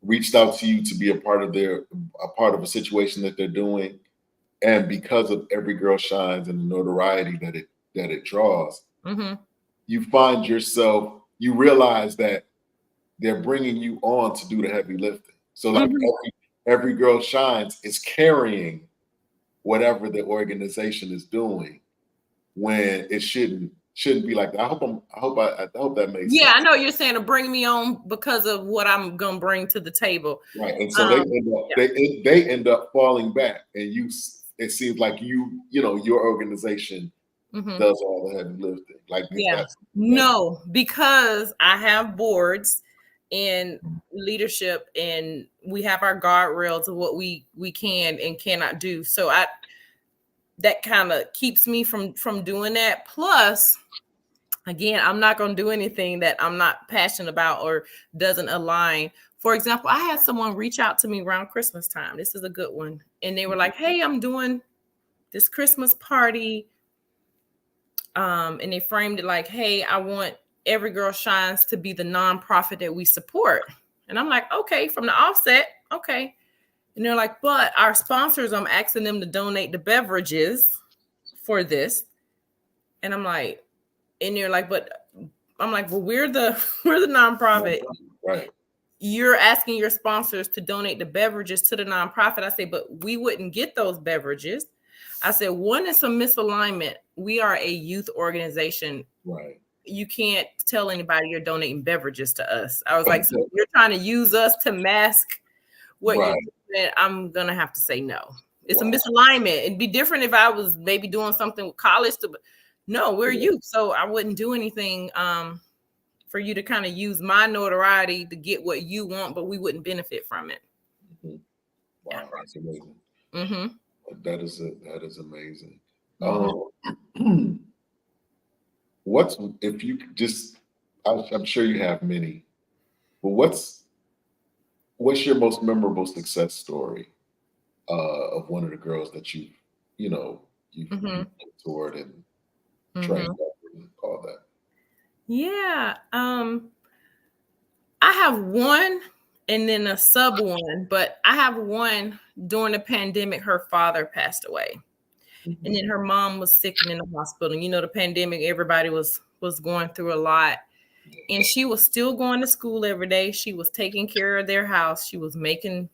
A: reached out to you to be a part of a situation that they're doing, and because of Every Girl Shines and the notoriety that it draws,
B: Mm-hmm.
A: you realize that they're bringing you on to do the heavy lifting. So like every Girl Shines is carrying whatever the organization is doing, when it shouldn't be like that. I hope that makes sense.
B: Yeah, I know you're saying to bring me on because of what I'm gonna bring to the table.
A: Right. And so they end up falling back, and it seems like your organization does all the heavy lifting. Like,
B: no, because I have boards and leadership, and we have our guardrails of what we can and cannot do. So that kind of keeps me from doing that. Plus, again, I'm not going to do anything that I'm not passionate about or doesn't align. For example, I had someone reach out to me around Christmas time. This is a good one. And they were like, hey, I'm doing this Christmas party. And they framed it like, hey, I want Every Girl Shines to be the nonprofit that we support. And I'm like, okay, from the offset, okay. And they're like, but our sponsors, I'm asking them to donate the beverages for this. And I'm like, and they're like, but I'm like, well, we're the nonprofit.
A: Right.
B: You're asking your sponsors to donate the beverages to the nonprofit. I say, but we wouldn't get those beverages. I said, one is some misalignment. We are a youth organization.
A: Right.
B: You can't tell anybody you're donating beverages to us. I was like, so you're trying to use us to mask what you're doing. I'm going to have to say no. It's a misalignment. It'd be different if I was maybe doing something with college. No, we're youth. So I wouldn't do anything for you to kind of use my notoriety to get what you want, but we wouldn't benefit from it.
A: Mm-hmm. Wow, that's amazing.
B: Mm-hmm.
A: That is amazing.
B: Mm-hmm.
A: If you could just, I'm sure you have many, but what's your most memorable success story of one of the girls that you've mentored and trained up and all that?
B: Yeah. I have one and then a sub one, but I have one during the pandemic. Her father passed away. Mm-hmm. And then her mom was sick and in the hospital. You know, the pandemic, everybody was going through a lot. And she was still going to school every day. She was taking care of their house. She was making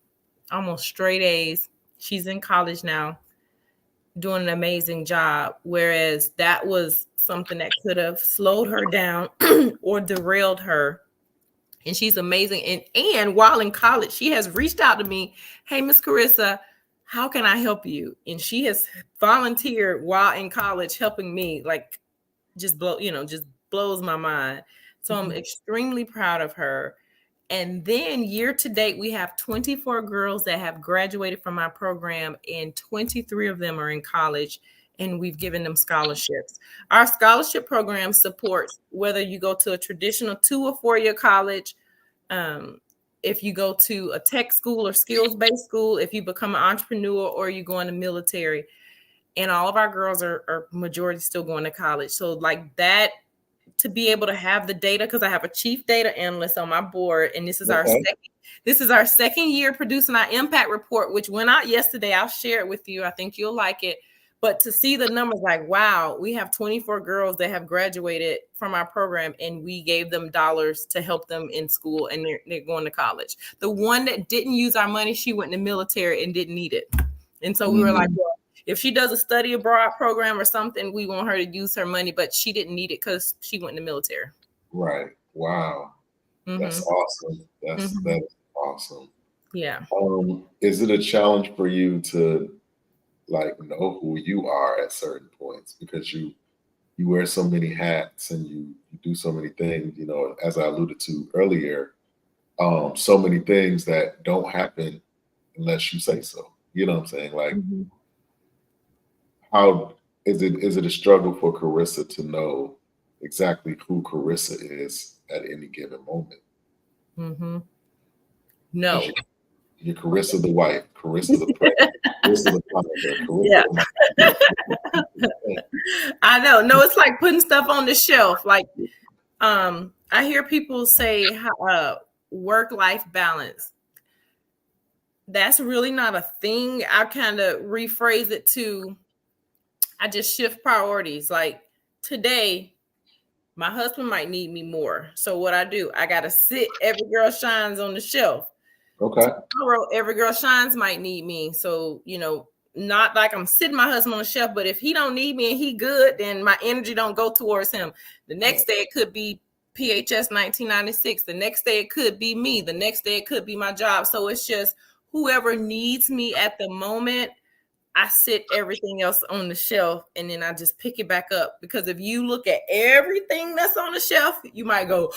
B: almost straight A's. She's in college now, doing an amazing job. Whereas that was something that could have slowed her down or derailed her. And she's amazing. And while in college, she has reached out to me. Hey, Miss Carrisa, how can I help you? And she has volunteered while in college, helping me, like just blows my mind. So I'm extremely proud of her. And then year to date, we have 24 girls that have graduated from my program, and 23 of them are in college. and we've given them scholarships. Our scholarship program supports whether you go to a traditional 2 or 4 year college, if you go to a tech school or skills-based school, if you become an entrepreneur, or you go in the military. And all of our girls are majority still going to college. So like that, to be able to have the data, because I have a chief data analyst on my board, and this is our second year producing our impact report, which went out yesterday. I'll share it with you. I think you'll like it. But to see the numbers, like, wow, we have 24 girls that have graduated from our program, and we gave them dollars to help them in school, and they're going to college. The one that didn't use our money, she went in the military and didn't need it. And so we were like, well, if she does a study abroad program or something, we want her to use her money, but she didn't need it because she went in the military.
A: Right. Wow. That's awesome. That's awesome.
B: Yeah.
A: Is it a challenge for you to like know who you are at certain points, because you wear so many hats and you do so many things, you know, as I alluded to earlier, so many things that don't happen unless you say so. You know what I'm saying? Like, how is it a struggle for Carrisa to know exactly who Carrisa is at any given moment?
B: No.
A: You're Carrisa the wife, Carrisa the president, Carrisa the father, Carrisa
B: the I know. No, it's like putting stuff on the shelf. Like, I hear people say work-life balance. That's really not a thing. I kind of rephrase it to, I just shift priorities. Like today, my husband might need me more. So what I do, I got to sit Every Girl Shines on the shelf.
A: Okay.
B: Tomorrow, Every Girl Shines might need me. So, you know, not like I'm sitting my husband on the shelf, but if he don't need me and he good, then my energy don't go towards him. The next day it could be PHS 1996. The next day it could be me. The next day it could be my job. So it's just whoever needs me at the moment, I sit everything else on the shelf and then I just pick it back up. Because if you look at everything that's on the shelf, you might go,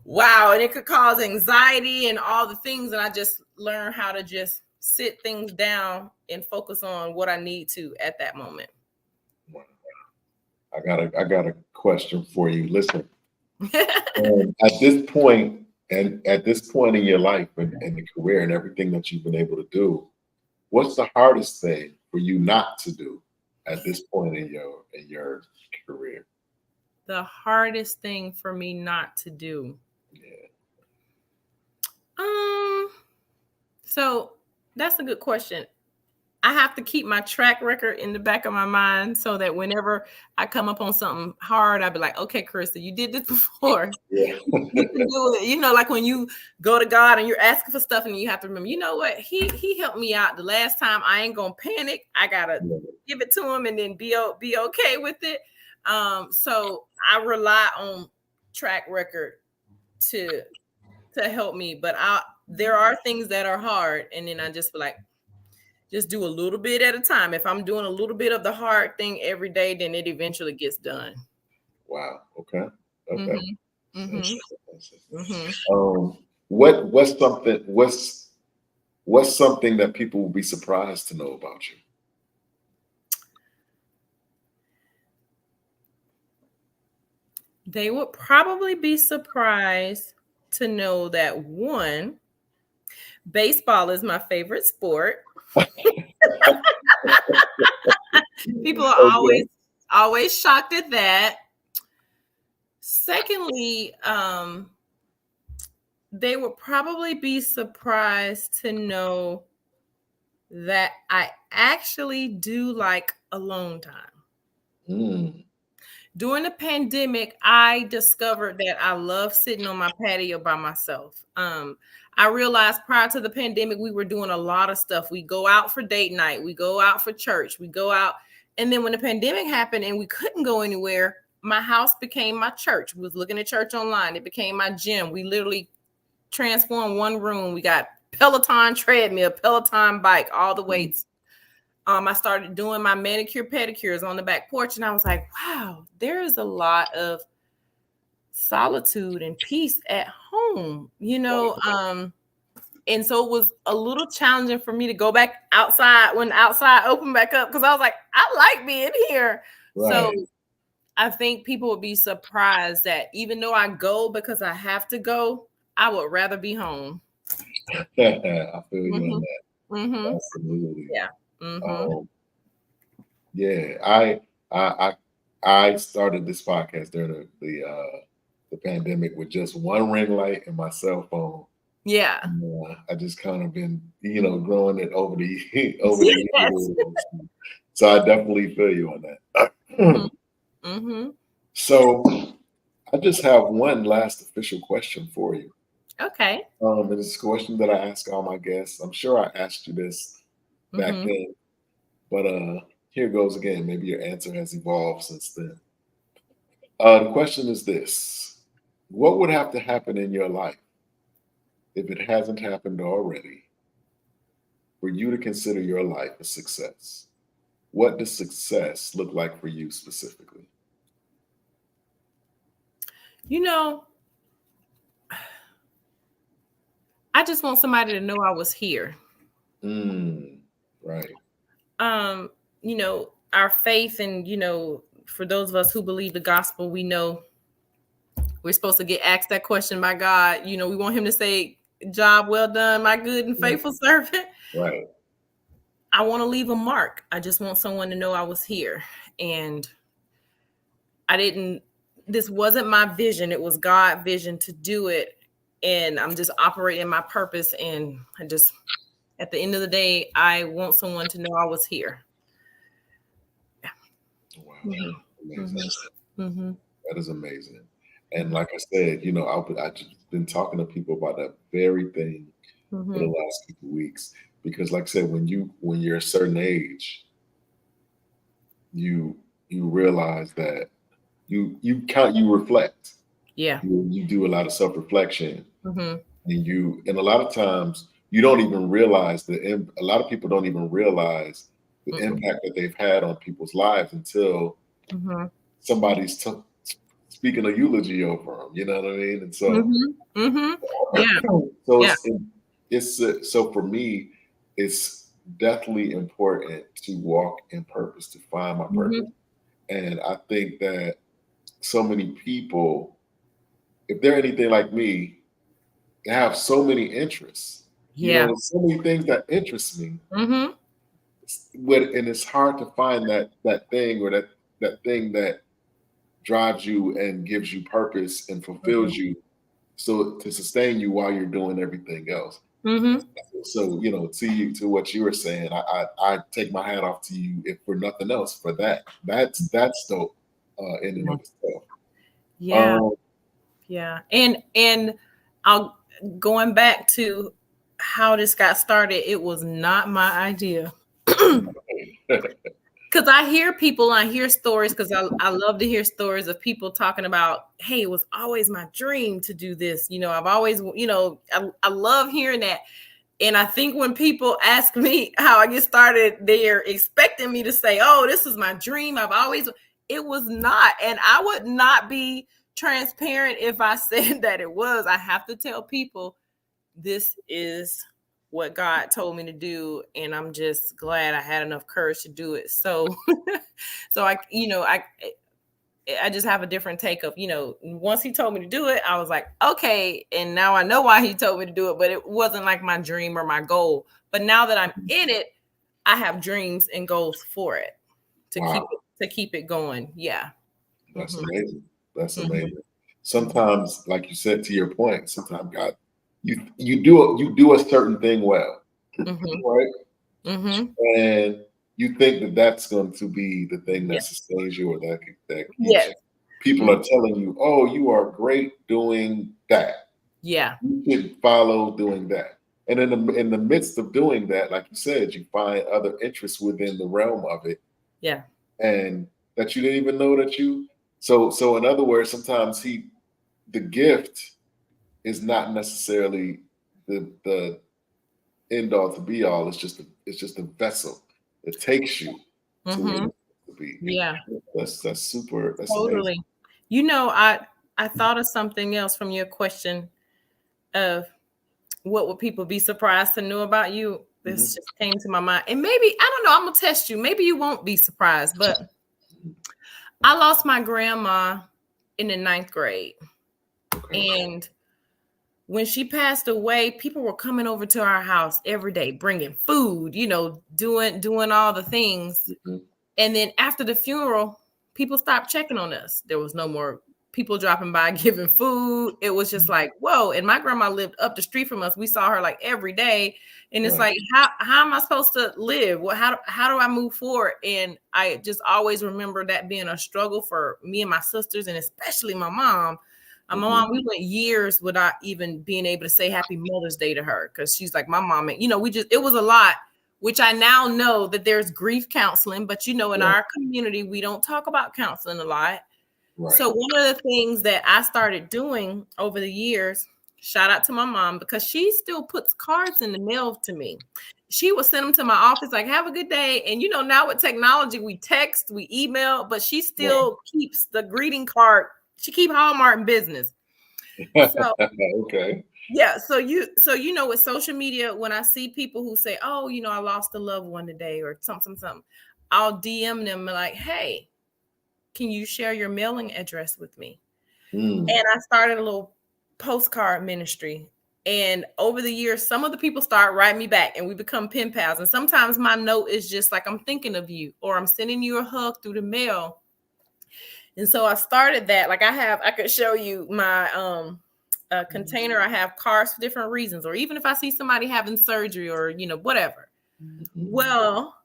B: wow, and it could cause anxiety and all the things. And I just learn how to just sit things down and focus on what I need to at that moment.
A: I got a question for you. Listen, at this point in your life and the career and everything that you've been able to do, what's the hardest thing for you not to do at this point in your career?
B: The hardest thing for me not to do.
A: Yeah.
B: So that's a good question. I have to keep my track record in the back of my mind so that whenever I come up on something hard, I'll be like, okay, Carrisa, you did this before.
A: Yeah.
B: You can do it. You know, like when you go to God and you're asking for stuff and you have to remember, you know what? He helped me out the last time. I ain't going to panic. I got to give it to him and then be okay with it. So I rely on track record to help me, but there are things that are hard. And then I just be like, just do a little bit at a time. If I'm doing a little bit of the hard thing every day, then it eventually gets done.
A: Wow. Okay. What's something that people will be surprised to know about you?
B: They would probably be surprised to know that, one, baseball is my favorite sport. People are always shocked at that. Secondly, they would probably be surprised to know that I actually do like alone time. During the pandemic, I discovered that I love sitting on my patio by myself. I realized prior to the pandemic, we were doing a lot of stuff. We go out for date night. We go out for church. We go out. And then when the pandemic happened and we couldn't go anywhere, my house became my church. We was looking at church online. It became my gym. We literally transformed one room. We got Peloton treadmill, Peloton bike, all the weights. I started doing my manicure pedicures on the back porch. And I was like, wow, there is a lot of solitude and peace at home. You know, And so it was a little challenging for me to go back outside when outside opened back up, because I was like, I like being here. So
A: Right.
B: I think people would be surprised that even though I go because I have to go, I would rather be home.
A: I feel you on
B: Mm-hmm.
A: that.
B: Mm-hmm.
A: Absolutely.
B: Yeah. Mm-hmm.
A: Um, yeah, I started this podcast during the pandemic with just one ring light and my cell phone.
B: Yeah.
A: I just kind of been, growing it over the over the
B: Yes.
A: years. So I definitely feel you on that.
B: Mm-hmm. Mm-hmm.
A: So I just have one last official question for you.
B: Okay.
A: And it's a question that I ask all my guests. I'm sure I asked you this back
B: Mm-hmm.
A: then, but here goes again. Maybe your answer has evolved since then. The question is this: what would have to happen in your life if it hasn't happened already for you to consider your life a success? What does success look like for you specifically?
B: You know, I just want somebody to know I was here.
A: Right.
B: Um, our faith, and for those of us who believe the gospel, we know we're supposed to get asked that question by God. We want him to say, "Job well done, my good and
A: Right.
B: faithful servant."
A: Right.
B: I want to leave a mark. I just want someone to know I was here. And I didn't, this wasn't my vision. It was God's vision to do it. And I'm just operating my purpose. And at the end of the day, I want someone to know I was here.
A: Wow.
B: Mm-hmm.
A: Amazing.
B: Mm-hmm.
A: That is amazing. And like I said, I've just been talking to people about that very thing for the
B: Mm-hmm.
A: last couple of weeks. Because like I said, when you're a certain age, you realize that you reflect.
B: Yeah.
A: You do a lot of self-reflection,
B: Mm-hmm.
A: and a lot of times you don't even realize a lot of people don't even realize the
B: Mm-hmm.
A: impact that they've had on people's lives until
B: Mm-hmm.
A: somebody's speaking a eulogy over them. You know what I mean? And so,
B: Mm-hmm. Mm-hmm. Yeah.
A: so
B: Yeah.
A: so for me, it's definitely important to walk in purpose, to find my purpose.
B: Mm-hmm.
A: And I think that so many people, if they're anything like me, they have so many interests.
B: Yeah.
A: So many things that interest me,
B: Mm-hmm.
A: and it's hard to find that thing or that thing that drives you and gives you purpose and fulfills you, so to sustain you while you're doing everything else.
B: Mm-hmm.
A: So to what you were saying, I take my hat off to you, if for nothing else, for that. That's dope in and of itself.
B: Yeah.
A: Um,
B: Yeah. And I'll going back to how this got started, it was not my idea. Because I hear people, I hear stories, because I love to hear stories of people talking about, hey, it was always my dream to do this. I've always, I love hearing that. And I think when people ask me how I get started, they're expecting me to say, oh, this is my dream. It was not. And I would not be transparent if I said that it was. I have to tell people this is what God told me to do. And I'm just glad I had enough courage to do it. So, so I just have a different take of, once he told me to do it, I was like, okay. And now I know why he told me to do it, but it wasn't like my dream or my goal. But now that I'm in it, I have dreams and goals for it to
A: wow,
B: keep it going. Yeah.
A: that's
B: Mm-hmm.
A: amazing. That's
B: Mm-hmm.
A: amazing. Sometimes, like you said, to your point, sometimes God, you do a certain thing well,
B: Mm-hmm.
A: right?
B: Mm-hmm.
A: And you think that that's going to be the thing
B: Yeah.
A: that sustains you, or that keeps
B: Yes.
A: you. People
B: Mm-hmm.
A: are telling you, "Oh, you are great doing that.
B: Yeah.
A: You should follow doing that." And in the midst of doing that, like you said, you find other interests within the realm of it,
B: Yeah.
A: and that you didn't even know that you. So in other words, sometimes the gift is not necessarily the end all to be all. It's just a vessel. It takes you to where
B: Mm-hmm.
A: it's supposed to be.
B: Yeah.
A: That's super. That's amazing.
B: Totally. I thought of something else from your question of what would people be surprised to know about you?
A: Mm-hmm.
B: This just came to my mind. And maybe, I don't know, I'm gonna test you. Maybe you won't be surprised, but I lost my grandma in the 9th grade.
A: Okay.
B: And when she passed away, people were coming over to our house every day, bringing food, doing all the things.
A: Mm-hmm.
B: And then after the funeral, people stopped checking on us. There was no more people dropping by giving food. It was just like, whoa. And my grandma lived up the street from us. We saw her like every day. And it's
A: Right.
B: like, how am I supposed to live? Well, how do I move forward? And I just always remember that being a struggle for me and my sisters, and especially my mom. My mom, we went years without even being able to say Happy Mother's Day to her, because she's like my mom. And, it was a lot, which I now know that there's grief counseling, but in
A: Right.
B: our community, we don't talk about counseling a lot.
A: Right.
B: So one of the things that I started doing over the years, shout out to my mom, because she still puts cards in the mail to me. She would send them to my office, like, have a good day. And now with technology, we text, we email, but she still keeps the greeting card. She keep Hallmark in business. So
A: Okay.
B: yeah, so with social media, when I see people who say, "Oh, I lost a loved one today," or something, I'll DM them like, "Hey, can you share your mailing address with me?"
A: Mm.
B: And I started a little postcard ministry. And over the years, some of the people start writing me back, and we become pen pals. And sometimes my note is just like, "I'm thinking of you," or "I'm sending you a hug through the mail." And so I started that. Like I could show you my container. I have cards for different reasons, or even if I see somebody having surgery or whatever.
A: Mm-hmm.
B: Well,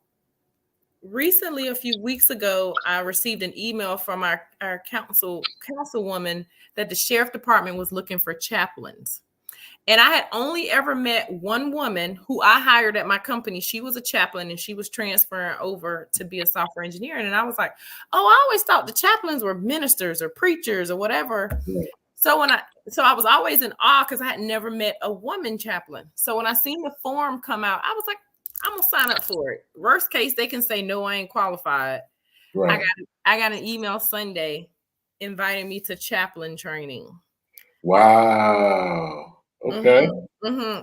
B: recently, a few weeks ago, I received an email from our councilwoman that the sheriff department was looking for chaplains. And I had only ever met one woman who I hired at my company. She was a chaplain, and she was transferring over to be a software engineer. And I was like, oh, I always thought the chaplains were ministers or preachers or whatever.
A: Yeah.
B: So I was always in awe because I had never met a woman chaplain. So when I seen the form come out, I was like, I'm gonna sign up for it. Worst case, they can say no, I ain't qualified.
A: Right.
B: I got an email Sunday inviting me to chaplain training.
A: Wow. Okay.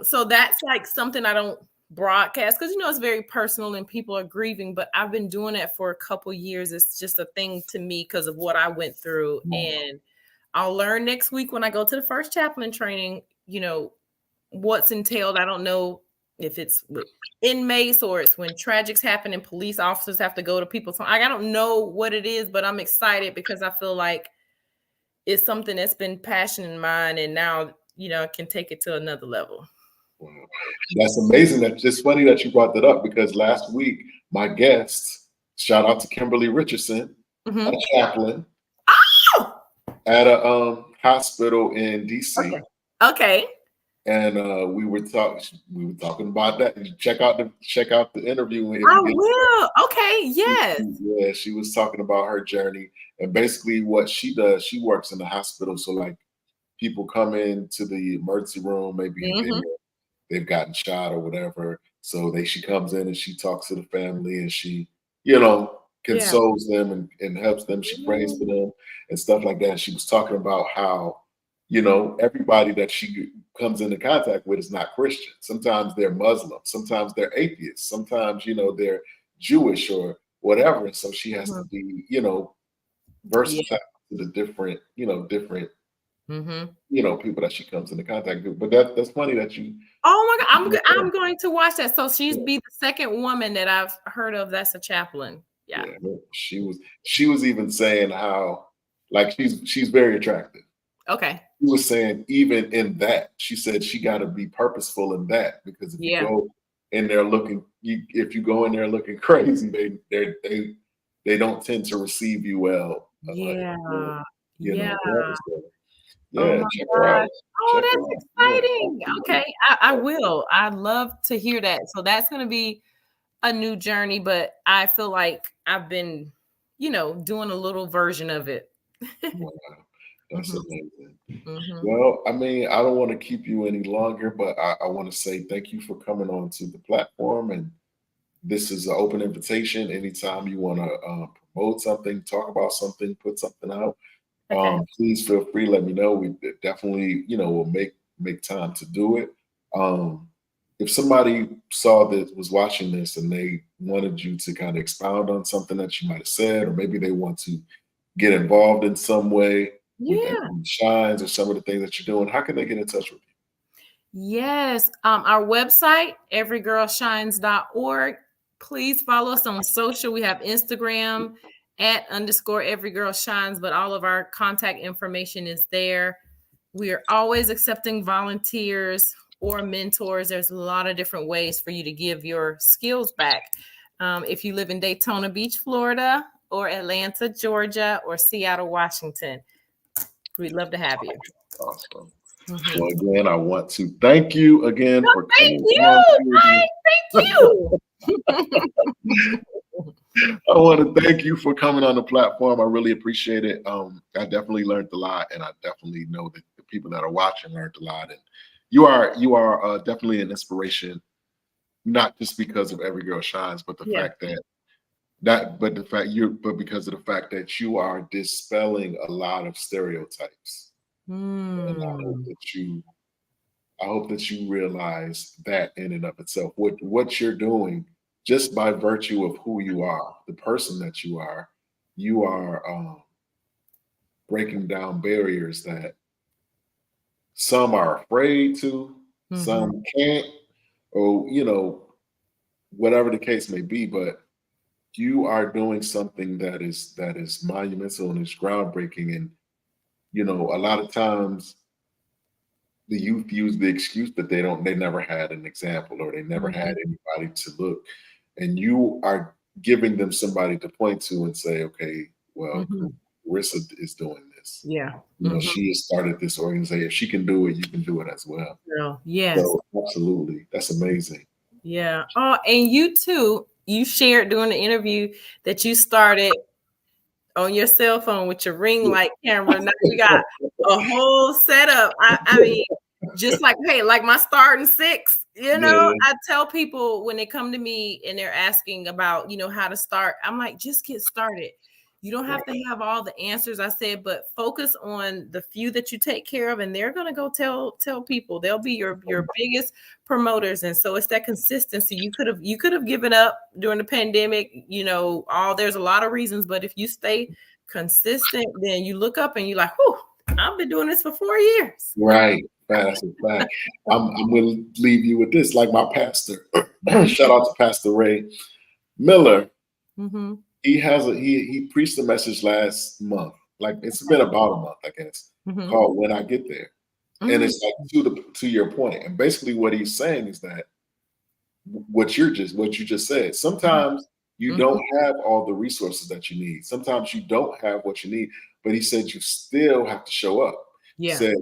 B: So that's like something I don't broadcast because it's very personal and people are grieving. But I've been doing it for a couple years. It's just a thing to me because of what I went through, and I'll learn next week when I go to the first chaplain training. What's entailed. I don't know if it's with inmates or it's when tragics happen and police officers have to go to people's home. I don't know what it is, but I'm excited because I feel like it's something that's been passion in mine, and now I can take it to another level.
A: Wow. That's amazing. That's just funny that you brought that up because last week my guest, shout out to Kimberly Richardson, a chaplain at a hospital in DC.
B: Okay.
A: And we were talking about that. Check out the interview.
B: I will. Okay. Yes.
A: Yeah, she was talking about her journey and basically what she does. She works in the hospital, so like people come into the emergency room, maybe they've gotten shot or whatever. So she comes in and she talks to the family and she, consoles them and helps them. She prays for them and stuff like that. She was talking about how, everybody that she comes into contact with is not Christian. Sometimes they're Muslim, sometimes they're atheists, sometimes, they're Jewish or whatever. And so she has to be, versatile to the different people that she comes into contact with. But that's funny that you.
B: Oh my God, I'm going to watch that. So she's be the second woman that I've heard of that's a chaplain. Yeah.
A: She was even saying how like she's very attractive.
B: Okay.
A: She was saying even in that, she said she got to be purposeful in that because if you go in there if you go in there looking crazy, they don't tend to receive you well.
B: Yeah.
A: Yeah, check her out.
B: Oh, that's exciting. Yeah. Okay, I will. I'd love to hear that. So that's going to be a new journey, but I feel like I've been, doing a little version of it.
A: Wow, that's amazing. Well, I mean, I don't want to keep you any longer, but I want to say thank you for coming on to the platform. And this is an open invitation. Anytime you want to promote something, talk about something, put something out, please feel free. Let me know. We definitely, will make time to do it. If somebody saw that, was watching this, and they wanted you to kind of expound on something that you might have said, or maybe they want to get involved in some way with
B: Yeah.
A: Every Shines or some of the things that you're doing, how can they get in touch with you?
B: Yes. Our website, everygirlshines.org. Please follow us on social. We have Instagram @_everygirlshines, but all of our contact information is there. We are always accepting volunteers or mentors. There's a lot of different ways for you to give your skills back. If you live in Daytona Beach, Florida, or Atlanta, Georgia, or Seattle, Washington, we'd love to have you.
A: Awesome.
B: Mhm.
A: Well, again, I want to thank you again for
B: Thank
A: coming
B: you.
A: on.
B: Thank you.
A: I want to thank you for coming on the platform. I really appreciate it. I definitely learned a lot, and I definitely know that the people that are watching learned a lot. And you are definitely an inspiration, not just because of Every Girl Shines, but the fact but because of the fact that you are dispelling a lot of stereotypes. And I hope that you realize that in and of itself, what you're doing, just by virtue of who you are, the person that you are breaking down barriers that some are afraid to, some can't, or whatever the case may be. But you are doing something that is monumental and is groundbreaking. And a lot of times the youth use the excuse that they never had an example, or they never had anybody to look, and you are giving them somebody to point to and say, okay, well, Carrisa is doing this.
B: Yeah.
A: She has started this organization. If she can do it, you can do it as well.
B: Yes.
A: So absolutely, that's amazing.
B: Yeah. Oh, and you too, you shared during the interview that you started on your cell phone with your ring light camera. Now you got a whole setup. I mean, just like, hey, like my starting six, I tell people when they come to me and they're asking about, how to start, I'm like, just get started. You don't have to have all the answers, I said, but focus on the few that you take care of, and they're going to go tell people. They'll be your biggest promoters. And so it's that consistency. You could have given up during the pandemic, there's a lot of reasons, but if you stay consistent, then you look up and you're like, whew, I've been doing this for 4 years.
A: Right. That's a fact. I'm going to leave you with this, like my pastor. Shout out to Pastor Ray Miller. He preached a message last month. Like, it's been about a month, I guess, called "When I Get There," and it's like to your point. And basically, what he's saying is that what you just said. Sometimes you don't have all the resources that you need. Sometimes you don't have what you need. But he said you still have to show up.
B: Yeah.
A: He said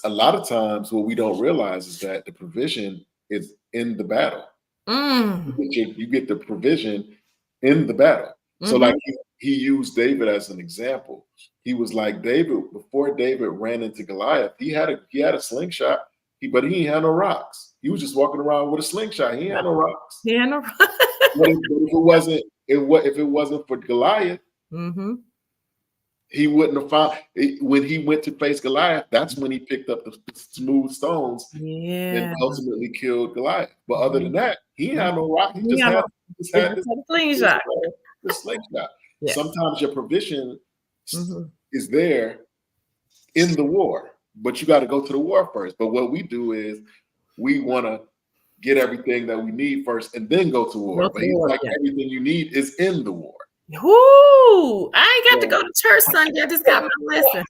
A: a lot of times what we don't realize is that the provision is in the battle. You get the provision in the battle. So like he used David as an example. He was like David, before David ran into Goliath, he had a slingshot, but he ain't had no rocks. He was just walking around with a slingshot. He ain't had no rocks. But if it wasn't for Goliath, he wouldn't have found it. When he went to face Goliath, that's when he picked up the smooth stones and ultimately killed Goliath. But other than that, he had no rock. He just had this slingshot. Yeah. Sometimes your provision is there in the war, but you got to go to the war first. But what we do is we want to get everything that we need first and then go to war. But he's like, everything you need is in the war.
B: Ooh, I ain't got to go to church Sunday. I just got my lesson.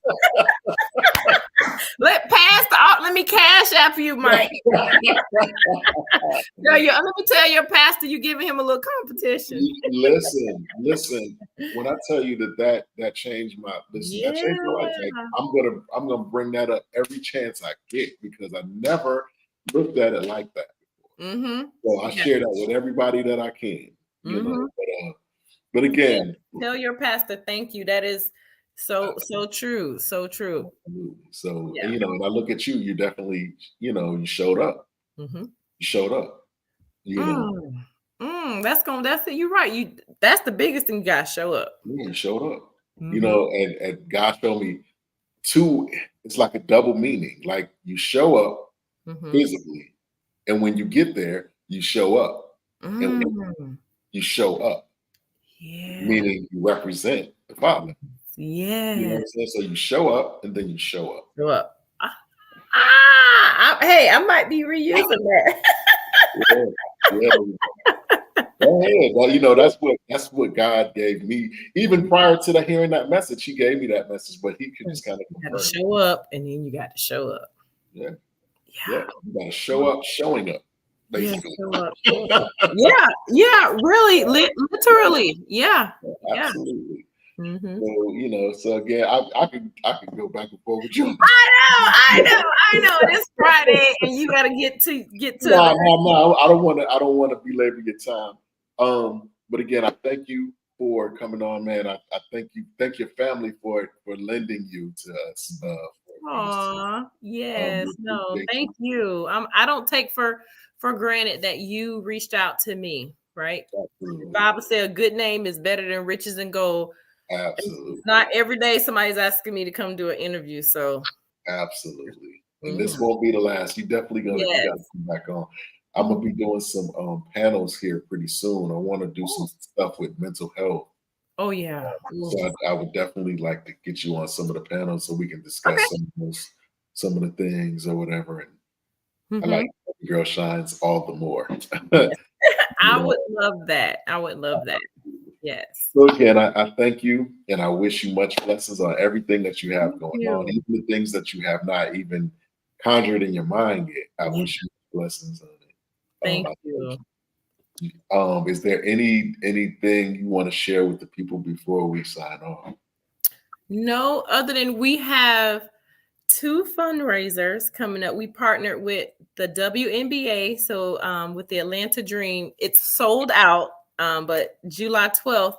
B: Let me cash app you, Mike. Let me tell your pastor you giving him a little competition.
A: Listen. When I tell you that changed my that changed my life. Like, I'm gonna bring that up every chance I get, because I never looked at it like that before. So I share that with everybody that I can. But again,
B: tell your pastor thank you. That is so true. So true.
A: So and I look at you, you definitely, you showed up. You showed up.
B: That's it. You're right. That's the biggest thing, you gotta show up.
A: Yeah, you showed up. And God showed me it's like a double meaning. Like, you show up physically, And when you get there, you show up. And when
B: Mm,
A: you show up,
B: yeah.
A: meaning you represent the Father. You know what
B: Yeah.
A: I'm saying? So you show up and then you show up.
B: Show up. Hey, I might be reusing that.
A: Yeah. Yeah. Go ahead. Well, that's what God gave me. Even prior to hearing that message, He gave me that message, but He could just kind of
B: You got to
A: confirm it.
B: show up, and then you got to show up.
A: Yeah,
B: Yeah.
A: yeah. You got to show up, showing up,
B: Yeah,
A: basically.
B: show up. Yeah, yeah, really, literally. Yeah, yeah.
A: Absolutely.
B: Mm-hmm.
A: So again, I could go back and forth with you.
B: I know. And it's Friday, and you got to get to
A: No,
B: the.
A: no, no. I don't want to belabor your time. But again, I thank you for coming on, man. I thank your family for lending you to us. For us
B: Aw,
A: we
B: yes, no,
A: appreciate you.
B: thank you. I don't take for granted that you reached out to me, right? The
A: Absolutely,
B: Bible said a good name is better than riches and gold. It's
A: absolutely,
B: not every day somebody's asking me to come do an interview, so
A: absolutely. And this
B: mhm.
A: won't be the last. You definitely you got to
B: Yes.
A: come back on. I'm gonna
B: Mhm.
A: be doing some panels here pretty soon. I want to do some
B: Oh,
A: stuff with mental health.
B: oh yeah. Ooh.
A: So I would definitely like to get you on some of the panels so we can
B: Okay.
A: discuss some of the things or whatever. And I like
B: Mhm.
A: Every Girl Shines all the more.
B: Yes. I
A: You
B: would love that. I would love that. Yes.
A: So again, I thank you and I wish you much blessings on everything that you have
B: Thank
A: going on,
B: you.
A: even the things that you have not even conjured in your mind yet. I
B: Yeah,
A: wish you blessings on it.
B: thank
A: I thank
B: you.
A: you. Is there anything you want to share with the people before we sign off?
B: No, other than we have two fundraisers coming up. We partnered with the WNBA, so with the Atlanta Dream. It's sold out, but July 12th,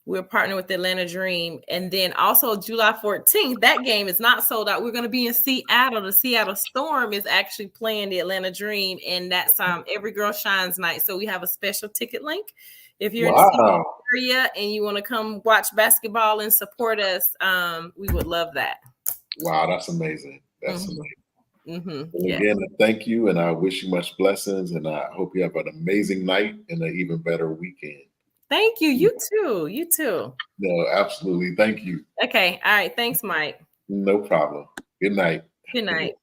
B: we're partnering with the Atlanta Dream. And then also July 14th, that game is not sold out. We're going to be in Seattle. The Seattle Storm is actually playing the Atlanta Dream, and that's Every Girl Shines night. So we have a special ticket link. If you're in the Seattle
A: Wow.
B: area and you want to come watch basketball and support us, we would love that.
A: Wow, that's amazing. That's
B: Mhm.
A: amazing. Well,
B: Yeah.
A: again, I thank you and I wish you much blessings and I hope you have an amazing night and an even better weekend.
B: Thank you. You too. You too.
A: No, absolutely. Thank you.
B: Okay. All right. Thanks, Mike.
A: No problem. Good night.
B: Good night.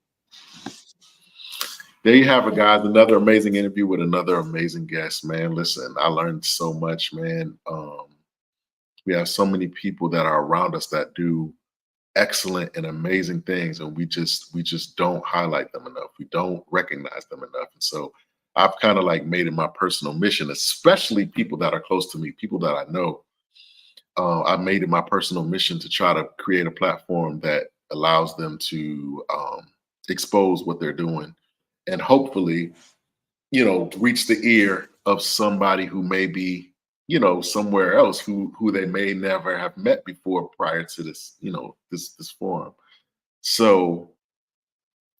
A: There you have it, guys. Another amazing interview with another amazing guest, man. Listen, I learned so much, man. We have so many people that are around us that do excellent and amazing things, and we just don't highlight them enough. We don't recognize them enough. And so I've kind of like made it my personal mission, especially people that are close to me, people that I know. I've made it my personal mission to try to create a platform that allows them to expose what they're doing and hopefully reach the ear of somebody who may be, somewhere else who they may never have met before prior to this, this forum. So,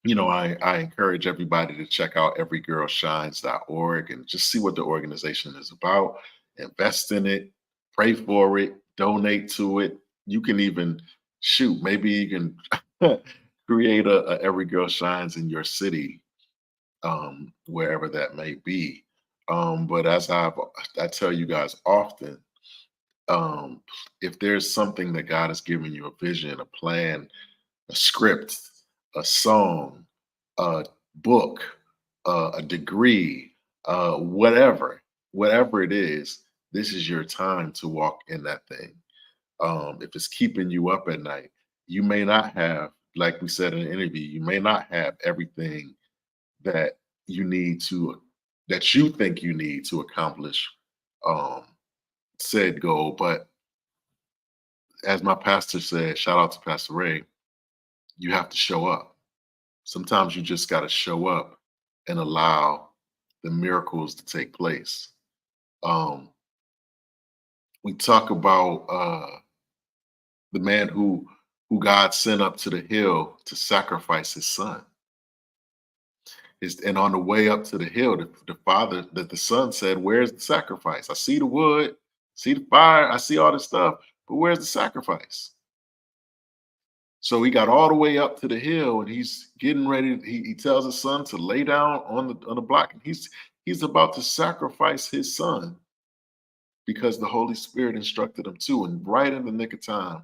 A: I encourage everybody to check out everygirlshines.org and just see what the organization is about. Invest in it, pray for it, donate to it. You can even maybe you can create a Every Girl Shines in your city, wherever that may be. But as I tell you guys often, um, if there's something that God has given you, a vision, a plan, a script, a song, a book, a degree, whatever it is, this is your time to walk in that thing. If it's keeping you up at night, you may not have, like we said in the interview, you may not have everything that you need to that you think you need to accomplish um said goal. But as my pastor said, shout out to Pastor Ray, you have to show up. Sometimes you just got to show up and allow the miracles to take place. um we talk about the man who God sent up to the hill to sacrifice his son. And on the way up to the hill, the son said, "Where's the sacrifice? I see the wood, see the fire, I see all this stuff, but where's the sacrifice?" So he got all the way up to the hill, and he's getting ready. He tells his son to lay down on the block, and he's about to sacrifice his son because the Holy Spirit instructed him to. And right in the nick of time,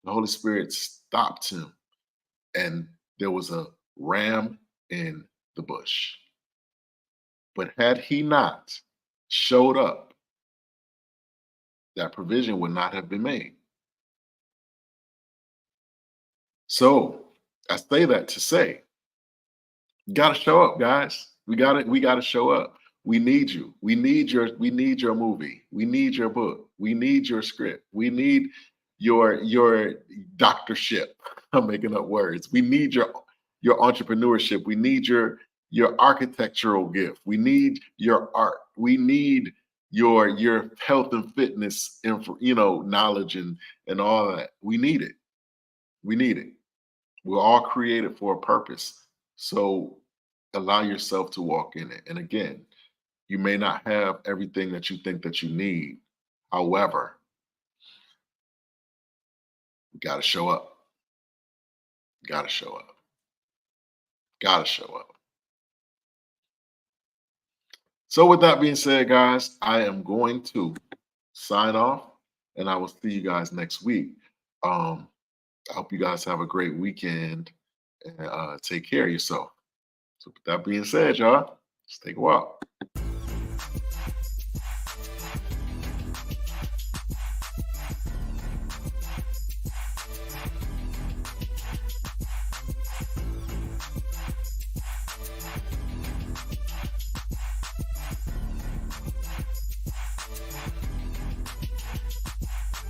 A: the Holy Spirit stopped him, and there was a ram in the bush. But had he not showed up, that provision would not have been made. So I say that to say, you got to show up, guys. We got to show up. We need you. We need your movie. We need your book. We need your script. We need your doctorship. I'm making up words. We need your entrepreneurship. We need your architectural gift. We need your art. We need your health and fitness knowledge and all that. We need it. We need it. We're all created for a purpose. So allow yourself to walk in it. And again, you may not have everything that you think that you need. However, you got to show up. Got to show up. Got to show up. So with that being said, guys, I am going to sign off, and I will see you guys next week. I hope you guys have a great weekend, and take care of yourself. So with that being said, y'all, let's take a walk.